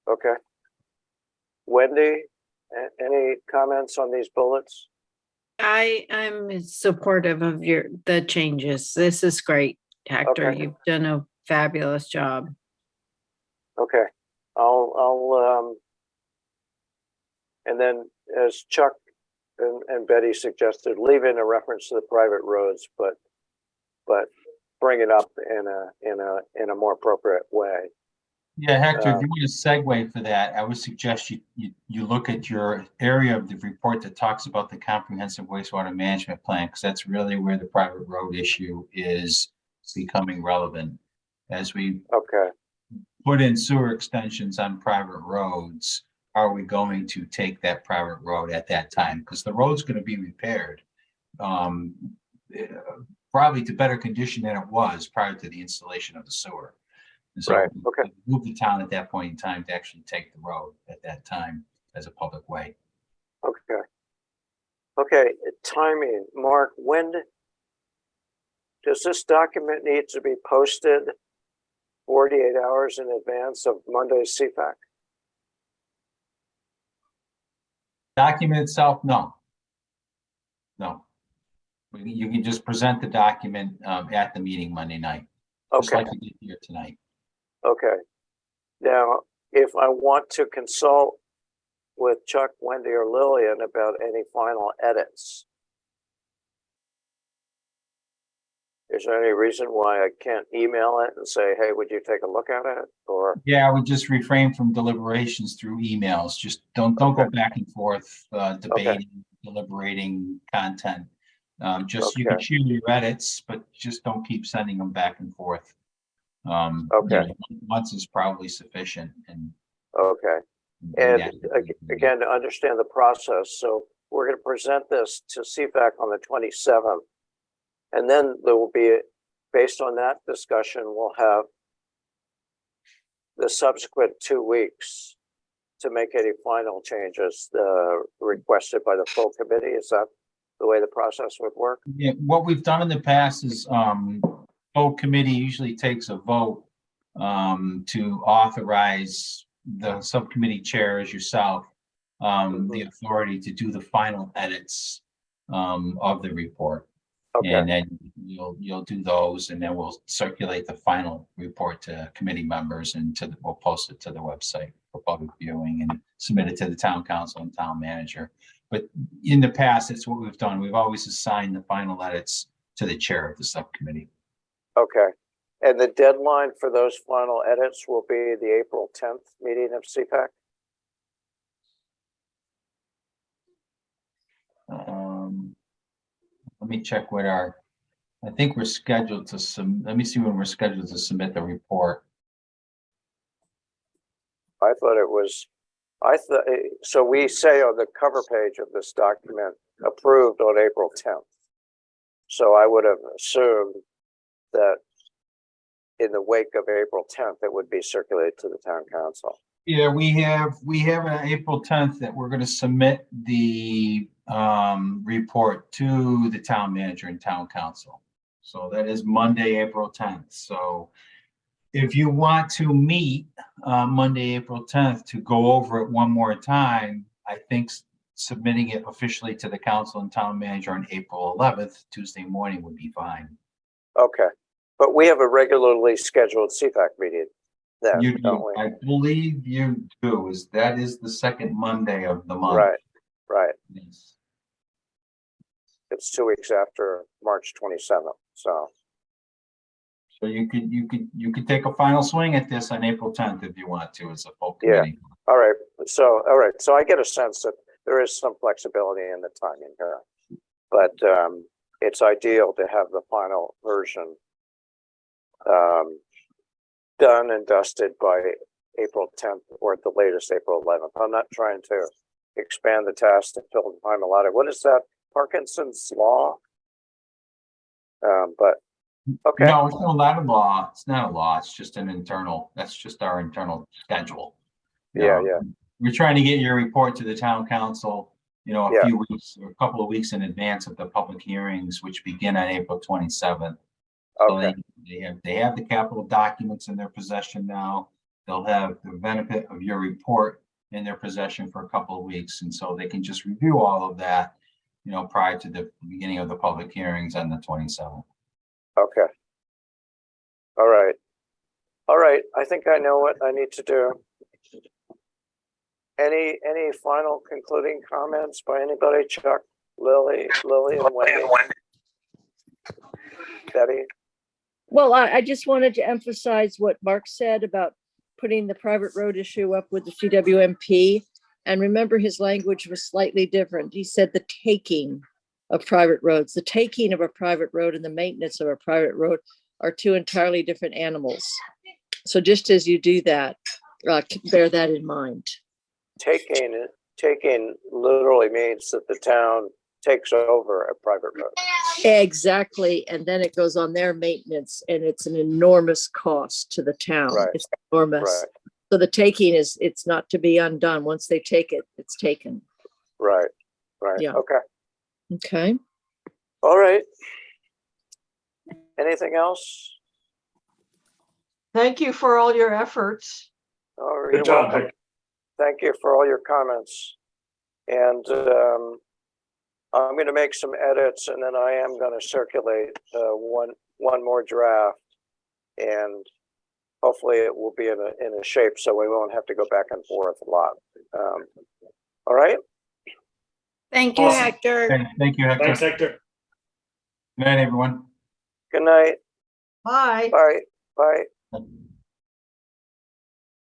Okay. Wendy, any comments on these bullets? I'm supportive of the changes. This is great, Hector. Okay. You've done a fabulous job. Okay, I'll and then as Chuck and Betty suggested, leave in a reference to the private roads, but bring it up in a more appropriate way. Yeah, Hector, if you want a segue for that, I would suggest you look at your area of the report that talks about the comprehensive wastewater management plan, because that's really where the private road issue is becoming relevant. As we put in sewer extensions on private roads, are we going to take that private road at that time? Because the road's going to be repaired, probably to better condition than it was prior to the installation of the sewer. And so Right. Okay. move the town at that point in time to actually take the road at that time as a public way. Okay. Okay. Timing, Mark. When does this document need to be posted? 48 hours in advance of Monday's CFAC? Document itself, no. You can just present the document at the meeting Monday night, just Okay. like you did here tonight. Okay. Now, if I want to consult with Chuck, Wendy, or Lillian about any final edits, is there any reason why I can't email it and say, hey, would you take a look at it? Or Yeah, I would just refrain from deliberations through emails. Just don't go back and forth debating, deliberating content. Just you can share your edits, but just don't keep sending them back and forth. Once is probably sufficient. And again, to understand the process, so we're going to present this to CFAC on the 27th, and then there will be, based on that discussion, we'll have the subsequent 2 weeks to make any final changes requested by the full committee? Is that the way the process would work? Yeah, what we've done in the past is, full committee usually takes a vote to authorize the subcommittee chair as yourself, the authority to do the final edits of the report. Okay, And then you'll do those, and then we'll circulate the final report to committee members and we'll post it to the website for public viewing and submit it to the town council and town manager. But in the past, it's what we've done. We've always assigned the final edits to the chair of the subcommittee. okay. And the deadline for those final edits will be the April 10th meeting of CPAC? Let me check what I think we're scheduled to let me see when we're scheduled to submit the report. I thought it was, so we say on the cover page of this document, approved on April 10th. So I would have assumed that in the wake of April 10th, it would be circulated to the town council. Yeah, we have an April 10th that we're going to submit the report to the town manager and town council. So that is Monday, April 10th. So if you want to meet Monday, April 10th to go over it one more time, I think submitting it officially to the council and town manager on April 11th, Tuesday morning, would be fine. Okay, but we have a regularly scheduled CPAC meeting then, You don't do, we? I believe you do. That is the second Monday of the month. Right, right. Yes. It's 2 weeks after March 27th, so. So you could take a final swing at this on April 10th if you want to, as a full Yeah. committee. All right, so I get a sense that there is some flexibility in the timing here. But it's ideal to have the final version done and dusted by April 10th or at the latest April 11th. I'm not trying to expand the task and fill the time allotted. What is that? Parkinson's law? But okay. No, it's not a law. It's not a law. It's just an internal, that's just our internal schedule. Yeah, Um, yeah. We're trying to get your report to the town council, a Yeah. few weeks or a couple of weeks in advance of the public hearings, which begin on April 27th. So Okay. they have the capital documents in their possession now. They'll have the benefit of your report in their possession for a couple of weeks. And so they can just review all of that, prior to the beginning of the public hearings on the 27th. Okay. All right. All right. I think I know what I need to do. Any final concluding comments by anybody? Chuck, Lily, and Wendy? Betty? Well, I just wanted to emphasize what Mark said about putting the private road issue up with the CWMP. And remember, his language was slightly different. He said the taking of private roads. The taking of a private road and the maintenance of a private road are two entirely different animals. So just as you do that, bear that in mind. Taking literally means that the town takes over a private road. Exactly. And then it goes on their maintenance, and it's an enormous cost to the town. Right. It's enormous. Right. So the taking it's not to be undone. Once they take it, it's taken. Right. Yeah. Okay. Okay. All right. Anything else? Thank you for all your efforts. Oh, you're Good job. welcome. Thank you for all your comments. And I'm going to make some edits, and then I am going to circulate one more draft, and hopefully it will be in a shape so we won't have to go back and forth a lot. All right. Thank you, Awesome. Hector. Okay, thank you, Hector. Thanks, Hector. Good night, everyone. Good night. Bye. Bye. Bye.